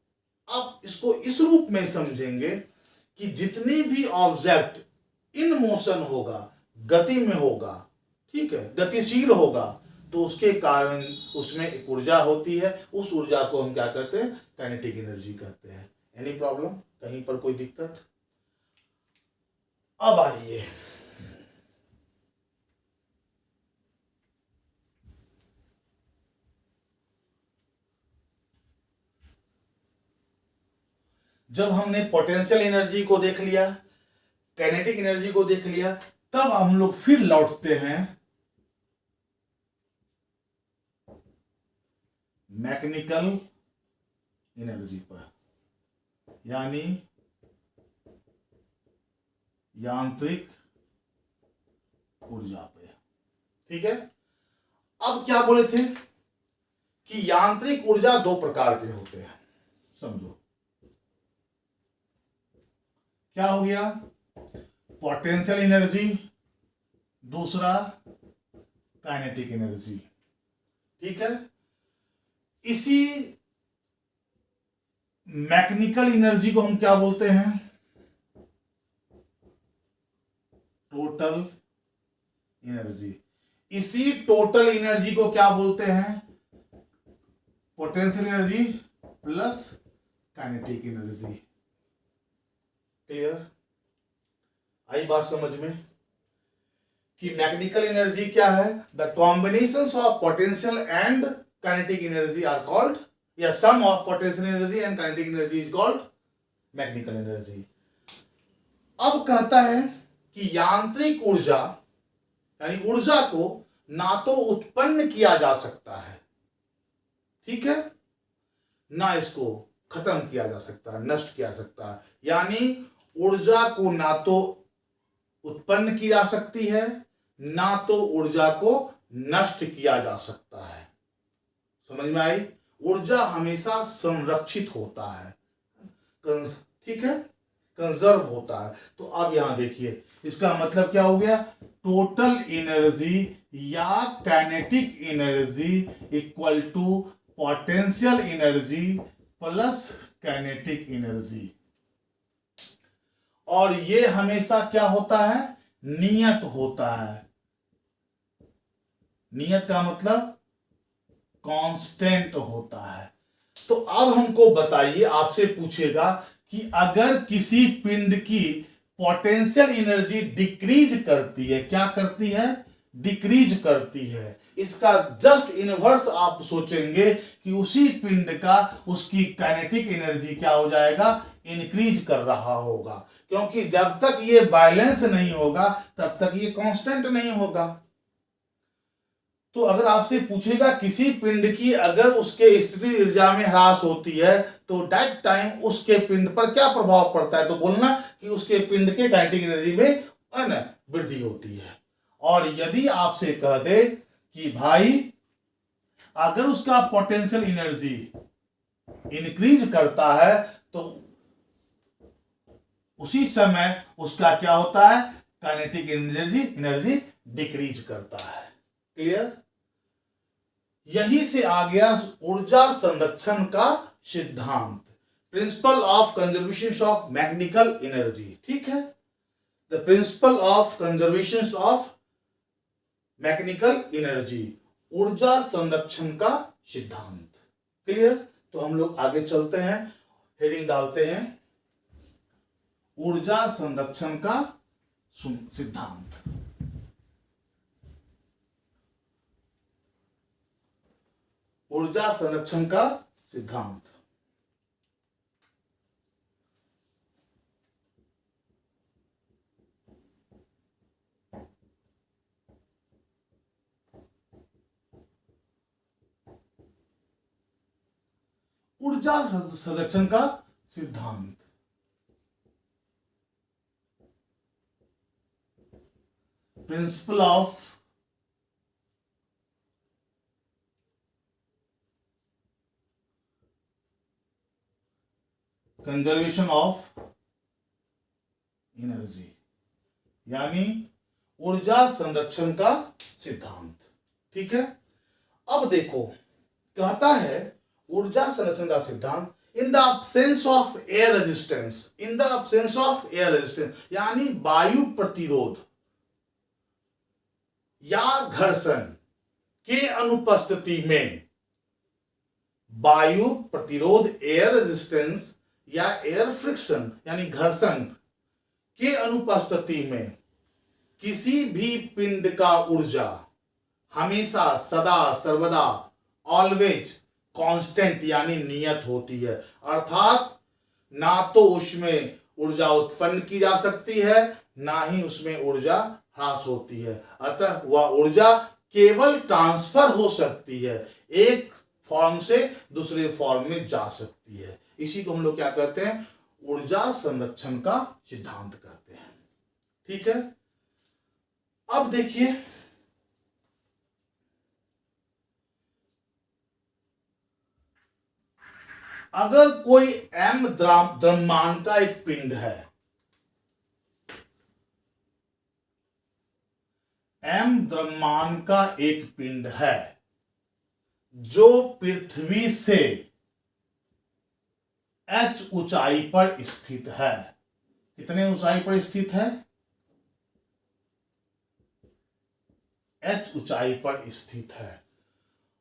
अब इसको इस रूप में समझेंगे कि जितनी भी ऑब्जेक्ट इन मोशन होगा, गति में होगा, ठीक है, गतिशील होगा, तो उसके कारण उसमें एक ऊर्जा होती है। उस ऊर्जा को हम क्या कहते हैं? काइनेटिक एनर्जी कहते हैं। Any problem? कहीं पर कोई दिक्कत? अब आइए जब हमने पोटेंशियल एनर्जी को देख लिया, काइनेटिक एनर्जी को देख लिया, तब हम लोग फिर लौटते हैं मैकेनिकल एनर्जी पर, यानी यांत्रिक ऊर्जा पे। ठीक है। अब क्या बोले थे कि यांत्रिक ऊर्जा दो प्रकार के होते हैं। समझो क्या हो गया? पोटेंशियल एनर्जी, दूसरा काइनेटिक एनर्जी। ठीक है। इसी मैकेनिकल एनर्जी को हम क्या बोलते हैं? Total energy. इसी टोटल एनर्जी को क्या बोलते हैं? Potential energy plus kinetic energy. Clear? आई बात समझ में कि मैकेनिकल एनर्जी क्या है? The combinations of potential and kinetic energy are called, या sum of potential energy and kinetic energy is called mechanical energy. अब कहता है कि यांत्रिक ऊर्जा यानी ऊर्जा को ना तो उत्पन्न किया जा सकता है, ठीक है, ना इसको खत्म किया जा सकता है, नष्ट किया जा सकता है। यानी ऊर्जा को ना तो उत्पन्न की जा सकती है, ना तो ऊर्जा को नष्ट किया जा सकता है। समझ में आई? ऊर्जा हमेशा संरक्षित होता है, ठीक है, कंजर्व होता है। तो अब यहां देखिए इसका मतलब क्या हो गया? टोटल एनर्जी या kinetic energy equal to potential energy plus kinetic energy. और ये हमेशा क्या होता है? नियत होता है। नियत का मतलब कांस्टेंट होता है। तो अब हमको बताइए, आपसे पूछेगा कि अगर किसी पिंड की पोटेंशियल एनर्जी डिक्रीज करती है, क्या करती है, डिक्रीज करती है, इसका जस्ट इनवर्स आप सोचेंगे कि उसी पिंड का उसकी काइनेटिक एनर्जी क्या हो जाएगा, इंक्रीज कर रहा होगा, क्योंकि जब तक ये बैलेंस नहीं होगा तब तक ये कांस्टेंट नहीं होगा। तो अगर आपसे पूछेगा किसी पिंड की अगर उसके स्थिति ऊर्जा में ह्रास होती है तो दैट टाइम उसके पिंड पर क्या प्रभाव पड़ता है, तो बोलना कि उसके पिंड के काइनेटिक एनर्जी में वृद्धि होती है। और यदि आपसे कह दे कि भाई अगर उसका पोटेंशियल एनर्जी इंक्रीज करता है तो उसी समय उसका क्या होता है, काइनेटिक एनर्जी डिक्रीज करता है। क्लियर? यही से आ गया ऊर्जा संरक्षण का सिद्धांत, principle of conservation of mechanical energy. ठीक है, the principle of conservation of mechanical energy, ऊर्जा संरक्षण का सिद्धांत। क्लियर? तो हम लोग आगे चलते हैं, हेडिंग डालते हैं ऊर्जा संरक्षण का सिद्धांत। ऊर्जा संरक्षण का सिद्धांत। ऊर्जा संरक्षण का सिद्धांत, principle of conservation of energy, यानी ऊर्जा संरक्षण का सिद्धांत। ठीक है, अब देखो कहता है ऊर्जा संरक्षण का सिद्धांत in the absence of air resistance, in the absence of air resistance यानी वायु प्रतिरोध या घर्षण के अनुपस्थिति में, वायु प्रतिरोध एयर रेजिस्टेंस या एयर फ्रिक्शन यानी घर्षण के अनुपस्थिति में किसी भी पिंड का ऊर्जा हमेशा सदा सर्वदा ऑलवेज कांस्टेंट यानी नियत होती है, अर्थात ना तो उसमें ऊर्जा उत्पन्न की जा सकती है ना ही उसमें ऊर्जा ह्रास होती है, अतः वह ऊर्जा केवल ट्रांसफर हो सकती है, एक फॉर्म से दूसरे फॉर्म में जा सकती है। इसी को हम लोग क्या कहते हैं, ऊर्जा संरक्षण का सिद्धांत कहते हैं। ठीक है, अब देखिए अगर कोई m द्रव्यमान का एक पिंड है, m द्रव्यमान का एक पिंड है जो पृथ्वी से h ऊंचाई पर स्थित है, कितने ऊंचाई पर स्थित है, h ऊंचाई पर स्थित है,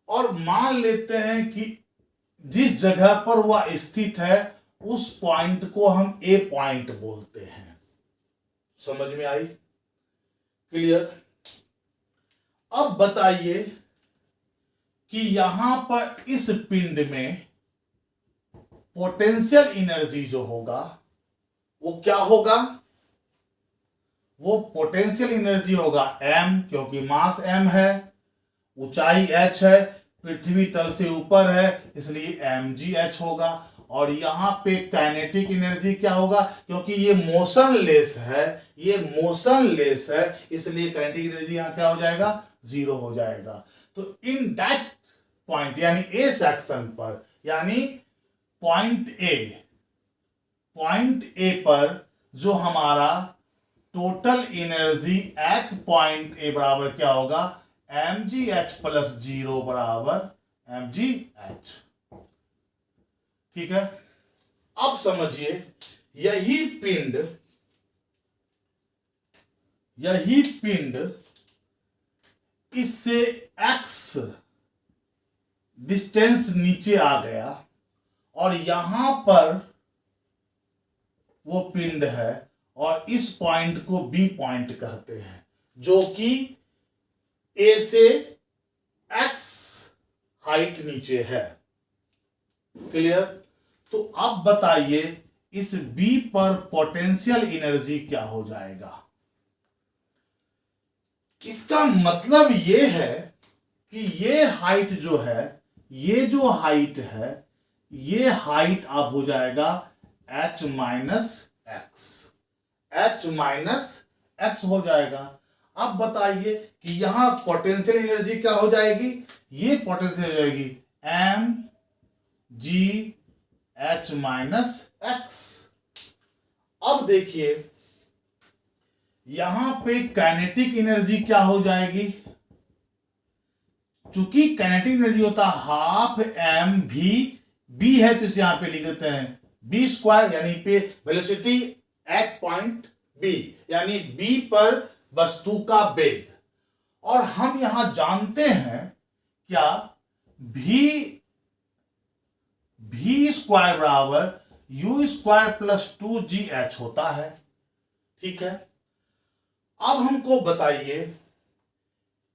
और मान लेते हैं कि जिस जगह पर वह स्थित है उस पॉइंट को हम ए पॉइंट बोलते हैं। समझ में आई? क्लियर? अब बताइए कि यहां पर इस पिंड में पोटेंशियल एनर्जी जो होगा वो क्या होगा, वो पोटेंशियल एनर्जी होगा m, क्योंकि मास m है, ऊंचाई h है, पृथ्वी तल से ऊपर है इसलिए mgh होगा, और यहां पे काइनेटिक एनर्जी क्या होगा, क्योंकि ये मोशनलेस है, ये मोशनलेस है इसलिए काइनेटिक एनर्जी यहां क्या हो जाएगा, 0 हो जाएगा। तो इन दैट पॉइंट यानी ए सेक्शन पर, यानी पॉइंट ए पर जो हमारा total energy eight point A बराबर क्या होगा, mgh प्लस 0 बराबर mgh। ठीक है, अब समझिए यही पिंड इससे एक्स डिस्टेंस नीचे आ गया और यहां पर वो पिंड है और इस पॉइंट को बी पॉइंट कहते हैं, जो कि ए से एक्स हाइट नीचे है। क्लियर? तो अब बताइए इस बी पर पोटेंशियल एनर्जी क्या हो जाएगा। इसका मतलब ये है कि ये हाइट जो है, ये जो हाइट है, ये हाइट अब हो जाएगा h minus x, h minus x हो जाएगा। अब बताइए कि यहां पोटेंशियल एनर्जी क्या हो जाएगी, ये पोटेंशियल हो जाएगी m g h minus x. अब देखिए यहां पे काइनेटिक एनर्जी क्या हो जाएगी, चूंकि काइनेटिक एनर्जी होता है हाफ एम भी बी है, तो इसे यहां पे लिख देते हैं बी स्क्वायर, यानी पे वेलोसिटी एट पॉइंट बी, यानी बी पर वस्तु का वेग। और हम यहां जानते हैं क्या, भी स्क्वायर बराबर यू स्क्वायर प्लस 2gh होता है। ठीक है, अब हमको बताइए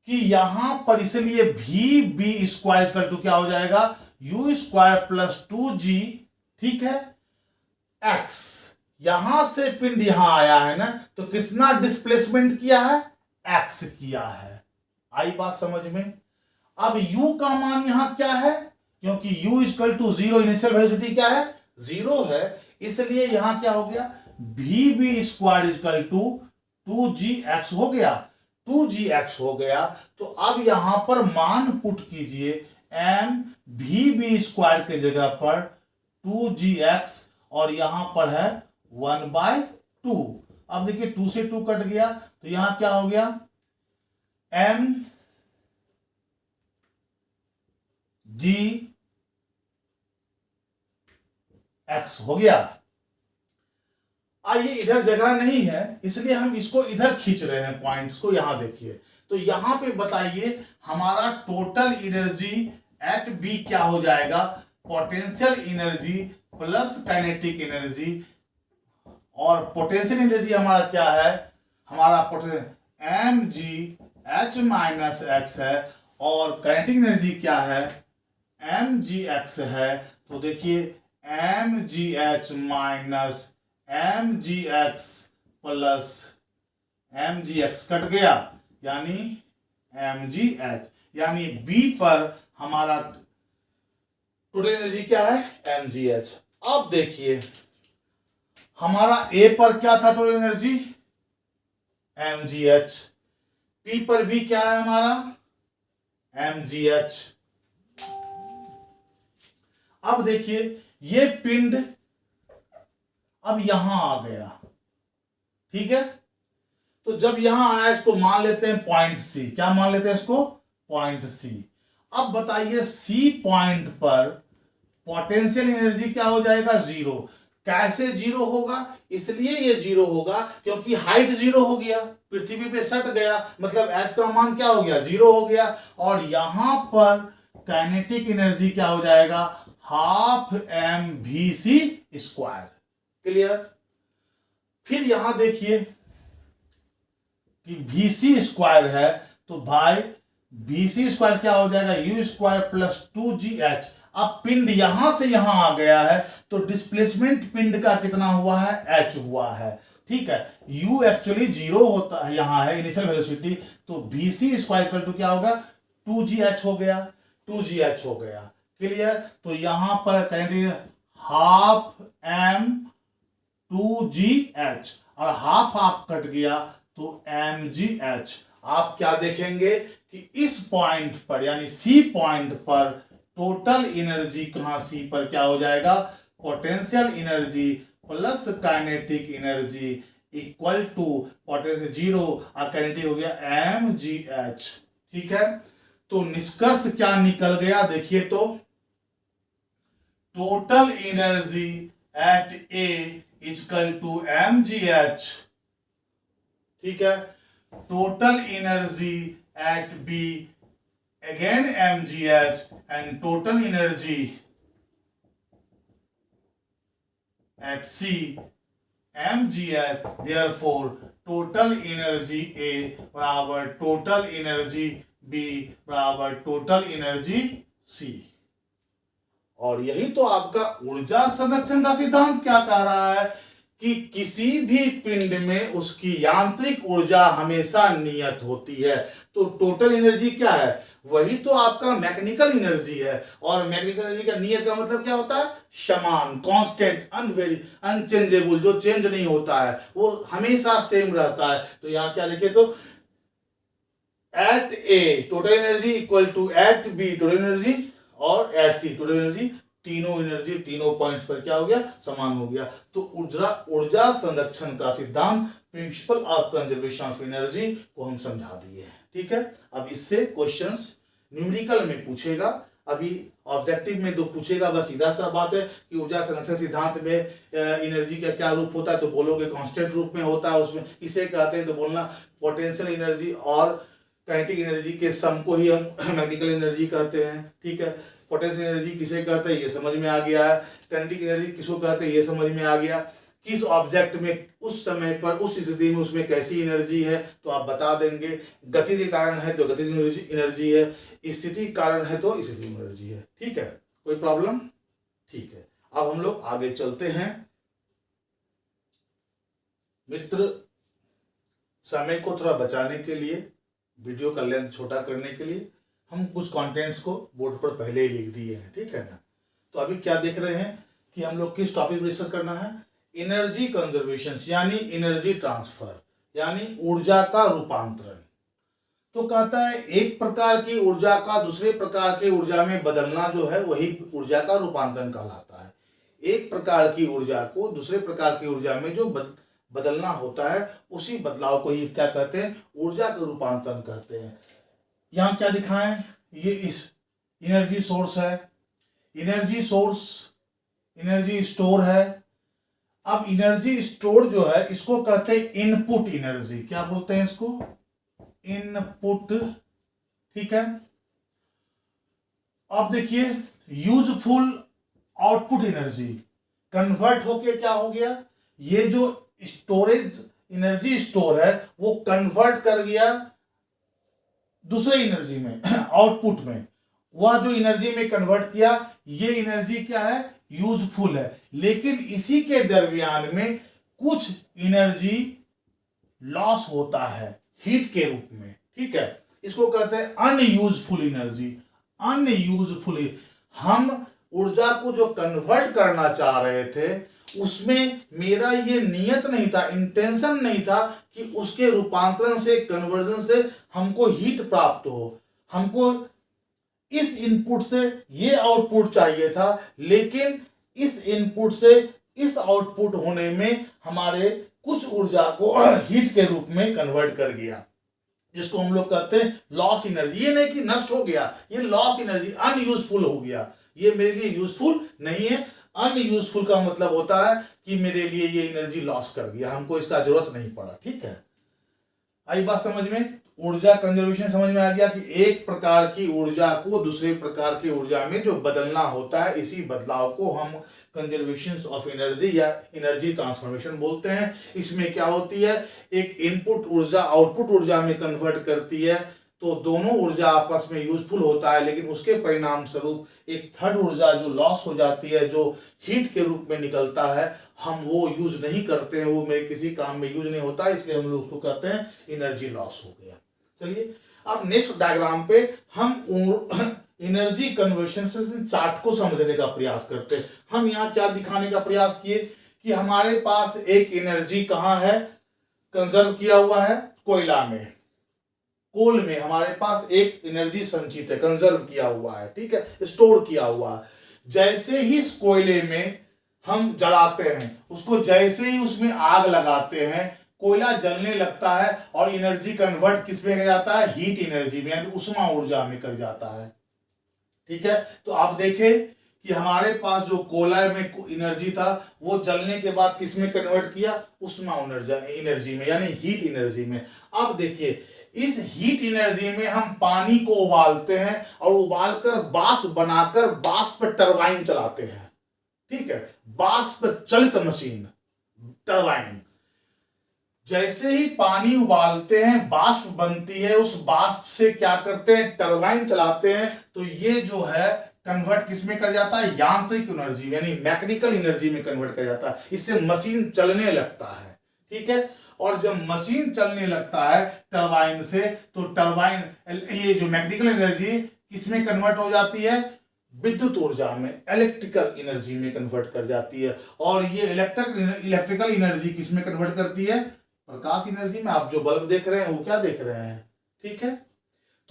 कि यहां पर इसलिए भी बी स्क्वायर इक्वल टू क्या हो जाएगा, यू स्क्वायर प्लस 2g, ठीक है, एक्स। यहां से पिंड यहां आया है ना, तो कितना डिस्प्लेसमेंट किया है, एक्स किया है। आई बात समझ में? अब u का मान यहां क्या है, क्योंकि u equal to 0, initial velocity क्या है, 0 है, इसलिए यहां क्या हो गया, भी B square equal to 2gx हो गया, 2gx हो गया। तो अब यहां पर मान पुट कीजिए, एम भी बी स्क्वायर के जगह पर 2gx और यहां पर है 1/2। अब देखिए 2 से 2 कट गया, तो यहां क्या हो गया, एम जी एक्स हो गया। आइए, इधर जगह नहीं है इसलिए हम इसको इधर खींच रहे हैं, पॉइंट्स को। यहां देखिए, तो यहां पे बताइए हमारा टोटल एनर्जी एट बी क्या हो जाएगा, potential energy plus kinetic energy. और पोटेंशियल एनर्जी हमारा क्या है, हमारा m g h minus x है, और काइनेटिक एनर्जी क्या है, एम जी एक्स है। तो देखिए m g h minus m g x plus m g x cut गया, यानी एम जी एच, यानी बी पर हमारा टोटल एनर्जी क्या है, एम जी एच। अब देखिए हमारा ए पर क्या था total energy, m g h, P पर भी क्या है हमारा, एम जी एच। अब देखिए ये पिंड अब यहां आ गया, ठीक है, तो जब यहां आया इसको मान लेते हैं पॉइंट सी, क्या मान लेते हैं इसको, पॉइंट सी। अब बताइए सी पॉइंट पर पोटेंशियल एनर्जी क्या हो जाएगा, 0। कैसे 0 होगा, इसलिए ये 0 होगा क्योंकि हाइट 0 हो गया, पृथ्वी पे सट गया, मतलब एच का मान क्या हो गया, 0 हो गया। और यहां पर काइनेटिक एनर्जी क्या हो जाएगा, हाफ एम भी सी स्क्वायर। क्लियर? फिर यहां देखिए कि भी सी स्क्वायर है, तो भाई भी सी स्क्वायर क्या हो जाएगा, यू स्क्वायर प्लस 2gh। अब पिंड यहां से यहां आ गया है, तो डिस्प्लेसमेंट पिंड का कितना हुआ है, h हुआ है। ठीक है, u एक्चुअली 0 होता है, यहां है इनिशियल वेलोसिटी, तो भी सी स्क्वायर इक्वल टू क्या होगा, 2gh हो गया, 2gh हो गया। क्लियर? तो यहां पर करेंगे हाफ एम 2gh, और हाफ हाफ कट गया तो mgh। आप क्या देखेंगे कि इस पॉइंट पर यानी सी पॉइंट पर टोटल एनर्जी कहां, सी पर क्या हो जाएगा, potential energy plus kinetic energy equal to potential 0 और काइनेटिक हो गया mgh। ठीक है, तो निष्कर्ष क्या निकल गया, देखिए तो total energy at A equal to mgh। ठीक है, total energy at B again mgh and total energy at C mgh, therefore total energy A बराबर total energy B बराबर total energy C। और यही तो आपका ऊर्जा संरक्षण का सिद्धांत क्या कह रहा है कि किसी भी पिंड में उसकी यांत्रिक ऊर्जा हमेशा नियत होती है। तो टोटल एनर्जी क्या है, वही तो आपका मैकेनिकल एनर्जी है। और मैकेनिकल एनर्जी का नियत का मतलब क्या होता है, समान, कांस्टेंट, अनवेरी, अनचेंजेबल, जो चेंज नहीं होता है, वो हमेशा सेम रहता है। तो यहां क्या लिखे, तो at A total energy equal to at B total energy और एट सी टोटल एनर्जी, तीनों एनर्जी तीनों पॉइंट्स पर क्या हो गया, समान हो गया। तो ऊर्जा संरक्षण का सिद्धांत, principle of conservation of energy को हम समझा दिए। ठीक है, अब इससे क्वेश्चंस न्यूमेरिकल में पूछेगा, अभी ऑब्जेक्टिव में तो पूछेगा बस सीधा सा बात है कि ऊर्जा संरक्षण सिद्धांत में एनर्जी का क्या रूप होता है, तो बोलोगे कांस्टेंट रूप में होता है। उसमें किसे कहते हैं, तो बोलना पोटेंशियल एनर्जी और काइनेटिक एनर्जी के सम को ही हम मैकेनिकल एनर्जी कहते हैं। ठीक है, पोटेंशियल एनर्जी किसे कहते हैं ये समझ में आ गया है, काइनेटिक एनर्जी किसको कहते हैं ये समझ में आ गया। किस ऑब्जेक्ट में उस समय पर उस स्थिति में उसमें कैसी एनर्जी है तो आप बता देंगे। गति के कारण है तो गति एनर्जी है, स्थिति कारण है तो स्थिति एनर्जी है। ठीक है, कोई प्रॉब्लम? ठीक है, अब हम लोग आगे चलते हैं। मित्र, समय को थोड़ा बचाने के लिए, वीडियो का लेंथ छोटा करने के लिए हम कुछ कंटेंट्स को बोर्ड पर पहले ही लिख दिए हैं। ठीक है ना, तो अभी क्या देख रहे हैं कि हम लोग किस टॉपिक पर डिस्कस करना है, एनर्जी कंजर्वेशन यानी एनर्जी ट्रांसफर यानी ऊर्जा का रूपांतरण। तो कहता है एक प्रकार की ऊर्जा का दूसरे प्रकार के ऊर्जा में बदलना जो है वही ऊर्जा का रूपांतरण कहलाता है। एक प्रकार की ऊर्जा को दूसरे प्रकार की ऊर्जा में जो बदलना होता है उसी बदलाव को ही क्या कहते हैं, ऊर्जा का रूपांतरण कहते हैं। यहां क्या दिखाएं, ये इस एनर्जी सोर्स है, एनर्जी सोर्स एनर्जी स्टोर है। अब एनर्जी स्टोर जो है इसको कहते हैं इनपुट एनर्जी। क्या बोलते हैं इसको, इनपुट। ठीक है, अब देखिए यूजफुल आउटपुट एनर्जी कन्वर्ट होके क्या हो गया, ये जो स्टोरेज एनर्जी स्टोर है वो कन्वर्ट कर गया दूसरे एनर्जी में, आउटपुट में। वह जो एनर्जी में कन्वर्ट किया ये एनर्जी क्या है, यूजफुल है। लेकिन इसी के दरमियान में कुछ एनर्जी लॉस होता है हीट के रूप में। ठीक है, इसको कहते हैं अनयूजफुल एनर्जी। अनयूजफुल, हम ऊर्जा को जो कन्वर्ट करना चाह रहे थे उसमें मेरा ये नियत नहीं था, इंटेंशन नहीं था कि उसके रूपांतरण से, कन्वर्जन से हमको हीट प्राप्त हो, हमको इस इनपुट से ये आउटपुट चाहिए था। लेकिन इस इनपुट से इस आउटपुट होने में हमारे कुछ ऊर्जा को हीट के रूप में कन्वर्ट कर गया, जिसको हम लोग कहते हैं लॉस एनर्जी। ये नहीं कि नष्ट हो गया, ये लॉस एनर्जी, अनयूजफुल हो गया, ये मेरे लिए यूजफुल नहीं है। अनयूजफुल का मतलब होता है कि मेरे लिए ये एनर्जी लॉस कर गया, हमको इसका जरूरत नहीं पड़ा। ठीक है, आई बात समझ में? ऊर्जा कंजर्वेशन समझ में आ गया कि एक प्रकार की ऊर्जा को दूसरे प्रकार की ऊर्जा में जो बदलना होता है, इसी बदलाव को हम कंजर्वेशन ऑफ एनर्जी या एनर्जी ट्रांसफॉर्मेशन बोलते हैं। इसमें क्या होती है, एक इनपुट ऊर्जा आउटपुट ऊर्जा में कन्वर्ट करती है, तो दोनों ऊर्जा आपस में यूजफुल होता है। लेकिन उसके परिणाम स्वरूप एक थर्ड ऊर्जा जो लॉस हो जाती है, जो हीट के रूप में निकलता है, हम वो यूज नहीं करते हैं, वो मेरे किसी काम में यूज नहीं होता, इसलिए हम लोग उसको कहते हैं एनर्जी लॉस हो गया। चलिए अब नेक्स्ट डायग्राम पे हम एनर्जी कन्वर्शन से चार्ट को समझने का प्रयास करते हैं। हम यहाँ क्या दिखाने का प्रयास किए कि हमारे पास एक एनर्जी कहाँ है, कंजर्व किया हुआ है, कोयला में, कोल में हमारे पास एक एनर्जी संचित है, कंजर्व किया हुआ है। ठीक है, स्टोर किया हुआ है। जैसे ही इस कोयले में हम जलाते हैं, उसको जैसे ही उसमें आग लगाते हैं, कोयला जलने लगता है और एनर्जी कन्वर्ट किस में कर जाता है, हीट एनर्जी में, यानी उष्मा ऊर्जा में कर जाता है। ठीक है, तो आप देखें कि हमारे पास जो कोयला में एनर्जी था वो जलने के बाद किस में कन्वर्ट किया, उष्मा एनर्जी में, यानी हीट एनर्जी में। अब देखिए इस हीट एनर्जी में हम पानी को उबालते हैं और उबालकर वाष्प बनाकर वाष्प टरबाइन चलाते हैं। ठीक है, वाष्प चलित मशीन टरबाइन। जैसे ही पानी उबालते हैं वाष्प बनती है, उस वाष्प से क्या करते हैं, टरबाइन चलाते हैं। तो ये जो है कन्वर्ट किस में कर जाता है, यांत्रिक एनर्जी यानी मैकेनिकल एनर्जी में कन्वर्ट कर जाता है। इससे मशीन चलने लगता है। ठीक है, और जब मशीन चलने लगता है टरबाइन से, तो टरबाइन ये जो मैकेनिकल एनर्जी किसमें कन्वर्ट हो जाती है, विद्युत ऊर्जा में, इलेक्ट्रिकल एनर्जी में कन्वर्ट कर जाती है। और ये इलेक्ट्रिकल एनर्जी किसमें कन्वर्ट करती है, प्रकाश एनर्जी में। आप जो बल्ब देख रहे हैं वो क्या देख रहे हैं, ठीक है।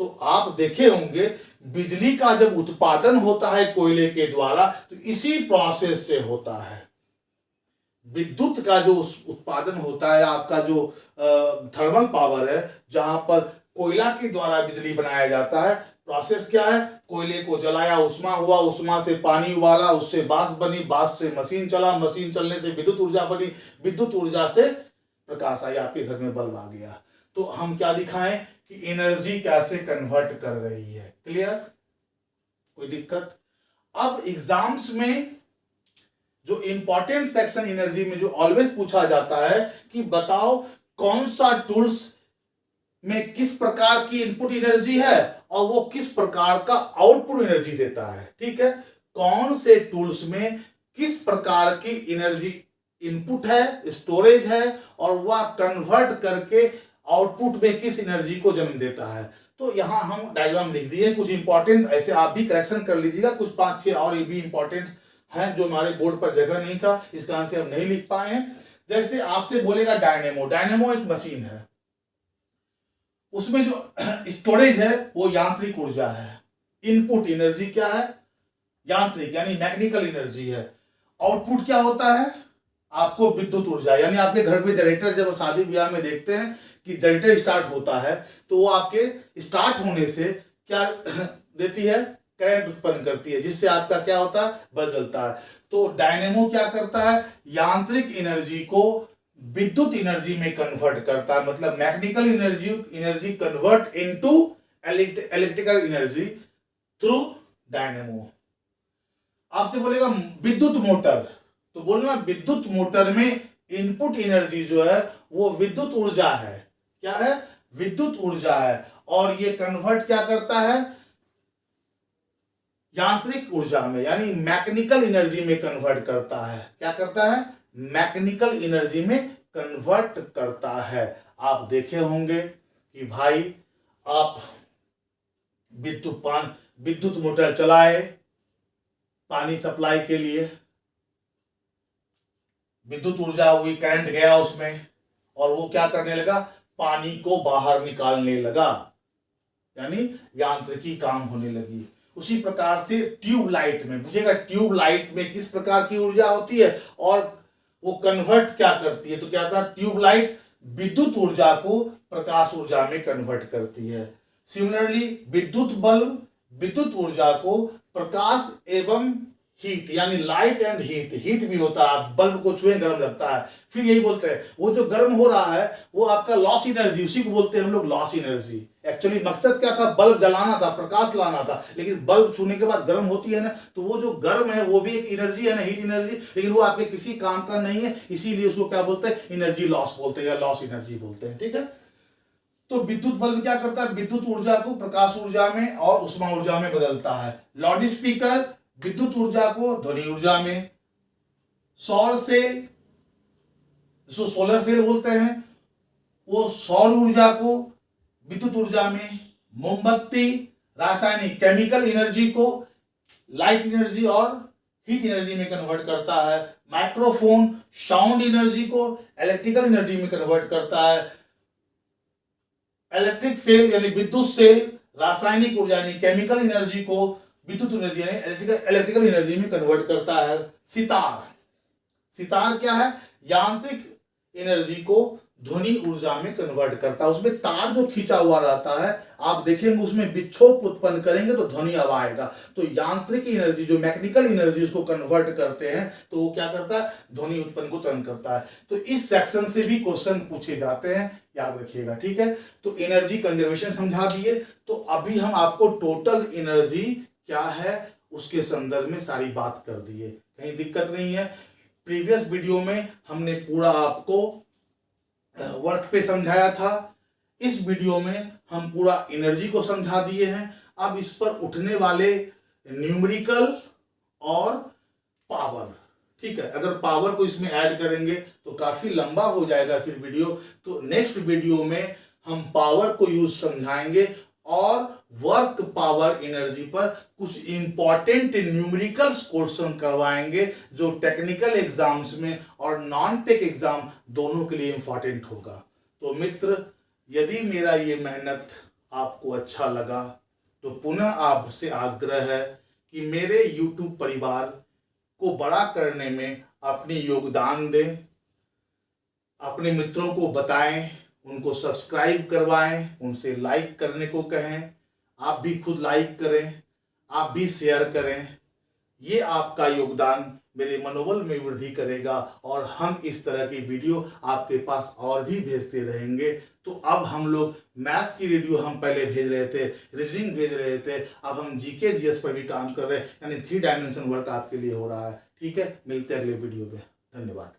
तो आप देखे होंगे बिजली का जब उत्पादन होता है कोयले के द्वारा, तो इसी प्रोसेस से होता है। विद्युत का जो उत्पादन होता है, आपका जो थर्मल पावर है, जहां पर कोयला के द्वारा बिजली बनाया जाता है, प्रोसेस क्या है, कोयले को जलाया, उष्मा हुआ, उष्मा से पानी उबाला, उससे वाष्प बनी, वाष्प से मशीन चला, मशीन चलने से विद्युत ऊर्जा बनी, विद्युत ऊर्जा से प्रकाश आई, आपके घर में बल्ब आ गया। तो हम क्या दिखाएं कि एनर्जी कैसे कन्वर्ट कर रही है। क्लियर, कोई दिक्कत। अब एग्जाम्स में जो इंपॉर्टेंट सेक्शन एनर्जी में जो ऑलवेज पूछा जाता है कि बताओ कौन सा टूल्स में किस प्रकार की इनपुट एनर्जी है और वो किस प्रकार का आउटपुट एनर्जी देता है। ठीक है, कौन से टूल्स में किस प्रकार की एनर्जी इनपुट है, स्टोरेज है, और वह कन्वर्ट करके आउटपुट में किस एनर्जी को जन्म देता है। तो यहां हम डायग्राम लिख दिए, कुछ इंपॉर्टेंट ऐसे आप भी करेक्शन कर लीजिएगा, कुछ 5-6 और ये भी इंपॉर्टेंट हैं जो हमारे बोर्ड पर जगह नहीं था, इस कारण से हम नहीं लिख पाए हैं। जैसे आपसे बोलेगा डायनेमो, डायनेमो एक मशीन है, उसमें जो स्टोरेज है वो यांत्रिक ऊर्जा है, इनपुट एनर्जी क्या है, यांत्रिक यानी मैकेनिकल एनर्जी है, आउटपुट क्या होता है, आपको विद्युत ऊर्जा। यानी आपके घर पे जनरेटर जब शादी ब्याह में देखते हैं कि जनरेटर स्टार्ट होता है, तो वो आपके स्टार्ट होने से क्या देती है, करंट उत्पन्न करती है, जिससे आपका क्या होता है, बदलता है। तो डायनेमो क्या करता है, यांत्रिक एनर्जी को विद्युत एनर्जी में कन्वर्ट करता है, मतलब mechanical energy convert into electrical energy through dynamo. आपसे बोलेगा विद्युत मोटर, तो बोलना विद्युत मोटर में इनपुट एनर्जी जो है वो विद्युत ऊर्जा है, क्या है, विद्युत ऊर्जा है, और ये कन्वर्ट क्या करता है, यांत्रिक ऊर्जा में यानी मैकेनिकल एनर्जी में कन्वर्ट करता है। क्या करता है, मैकेनिकल एनर्जी में कन्वर्ट करता है। आप देखे होंगे कि भाई आप विद्युत मोटर चलाए पानी सप्लाई के लिए, विद्युत ऊर्जा हुई, करंट गया उसमें, और वो क्या करने लगा, पानी को बाहर निकालने लगा, यानी यांत्रिकी काम होने लगी। उसी प्रकार से ट्यूबलाइट में पूछेगा, ट्यूबलाइट में किस प्रकार की ऊर्जा होती है और वो कन्वर्ट क्या करती है, तो क्या था, ट्यूबलाइट विद्युत ऊर्जा को प्रकाश ऊर्जा में कन्वर्ट करती है। सिमिलरली विद्युत बल्ब विद्युत ऊर्जा को प्रकाश एवं हीट यानी लाइट एंड हीट भी होता है, आप बल्ब को छुए गर्म लगता है, फिर यही बोलते हैं वो जो गर्म हो रहा है वो आपका लॉस एनर्जी, उसी को बोलते हैं हम लोग लॉस एनर्जी। एक्चुअली मकसद क्या था, बल्ब जलाना था, प्रकाश लाना था, लेकिन बल्ब छूने के बाद गर्म होती है ना, तो वो जो गर्म है वो भी एक एनर्जी है ना, हीट एनर्जी, लेकिन वो आपके किसी काम का नहीं है, इसीलिए उसको क्या बोलते हैं, एनर्जी लॉस बोलते हैं या लॉस एनर्जी बोलते हैं। ठीक है, तो विद्युत बल्ब क्या करता है, विद्युत ऊर्जा को प्रकाश ऊर्जा में और उष्मा ऊर्जा में बदलता है। लाउड स्पीकर विद्युत ऊर्जा को ध्वनि ऊर्जा में, सौर सेल जिसको सोलर सेल बोलते हैं वो सौर ऊर्जा को विद्युत ऊर्जा में, मोमबत्ती रासायनिक केमिकल एनर्जी को लाइट एनर्जी और हीट एनर्जी में कन्वर्ट करता है, माइक्रोफोन साउंड एनर्जी को इलेक्ट्रिकल एनर्जी में कन्वर्ट करता है, इलेक्ट्रिक सेल यानी विद्युत सेल रासायनिक ऊर्जा यानी केमिकल एनर्जी को विद्युत एनर्जी यानी इलेक्ट्रिकल एनर्जी में कन्वर्ट करता है। सितार क्या है, यांत्रिक एनर्जी को ध्वनि ऊर्जा में कन्वर्ट करता है। उसमें तार जो खींचा हुआ रहता है, आप देखेंगे उसमें विक्षोभ उत्पन्न करेंगे तो ध्वनि अब आएगा। तो यांत्रिक एनर्जी जो मैकेनिकल एनर्जी उसको कन्वर्ट करते हैं तो वो क्या करता है, ध्वनि उत्पन्न को तुरंत करता है। तो इस सेक्शन से भी क्वेश्चन पूछे जाते हैं, याद रखिएगा, ठीक है। तो एनर्जी कंजर्वेशन समझा दिए। तो अभी हम आपको टोटल एनर्जी क्या है उसके संदर्भ में सारी बात कर दिए, कहीं दिक्कत नहीं है। प्रीवियस वीडियो में हमने पूरा आपको वर्क पे समझाया था, इस वीडियो में हम पूरा एनर्जी को समझा दिए हैं। अब इस पर उठने वाले न्यूमेरिकल और पावर, ठीक है। अगर पावर को इसमें ऐड करेंगे तो काफी लंबा हो जाएगा फिर वीडियो। तो नेक्स्ट वीडियो में हम पावर को यूज समझाएंगे और वर्क पावर एनर्जी पर कुछ इंपॉर्टेंट न्यूमेरिकल्स क्वेश्चन करवाएंगे जो टेक्निकल एग्जाम्स में और नॉन टेक एग्जाम दोनों के लिए इंपॉर्टेंट होगा। तो मित्र, यदि मेरा ये मेहनत आपको अच्छा लगा तो पुनः आपसे आग्रह है कि मेरे YouTube परिवार को बड़ा करने में अपनी योगदान दें, अपने मित्रों को बताएं, उनको सब्सक्राइब करवाएं, उनसे लाइक करने को कहें, आप भी खुद लाइक करें, आप भी शेयर करें। ये आपका योगदान मेरे मनोबल में वृद्धि करेगा और हम इस तरह की वीडियो आपके पास और भी भेजते रहेंगे। तो अब हम लोग मैथ्स की वीडियो हम पहले भेज रहे थे, रीजनिंग भेज रहे थे, अब हम जीके जीएस पर भी काम कर रहे हैं, यानी 3 डायमेंशन वर्क आपके लिए हो रहा है, ठीक है। मिलते हैं अगले वीडियो में, धन्यवाद।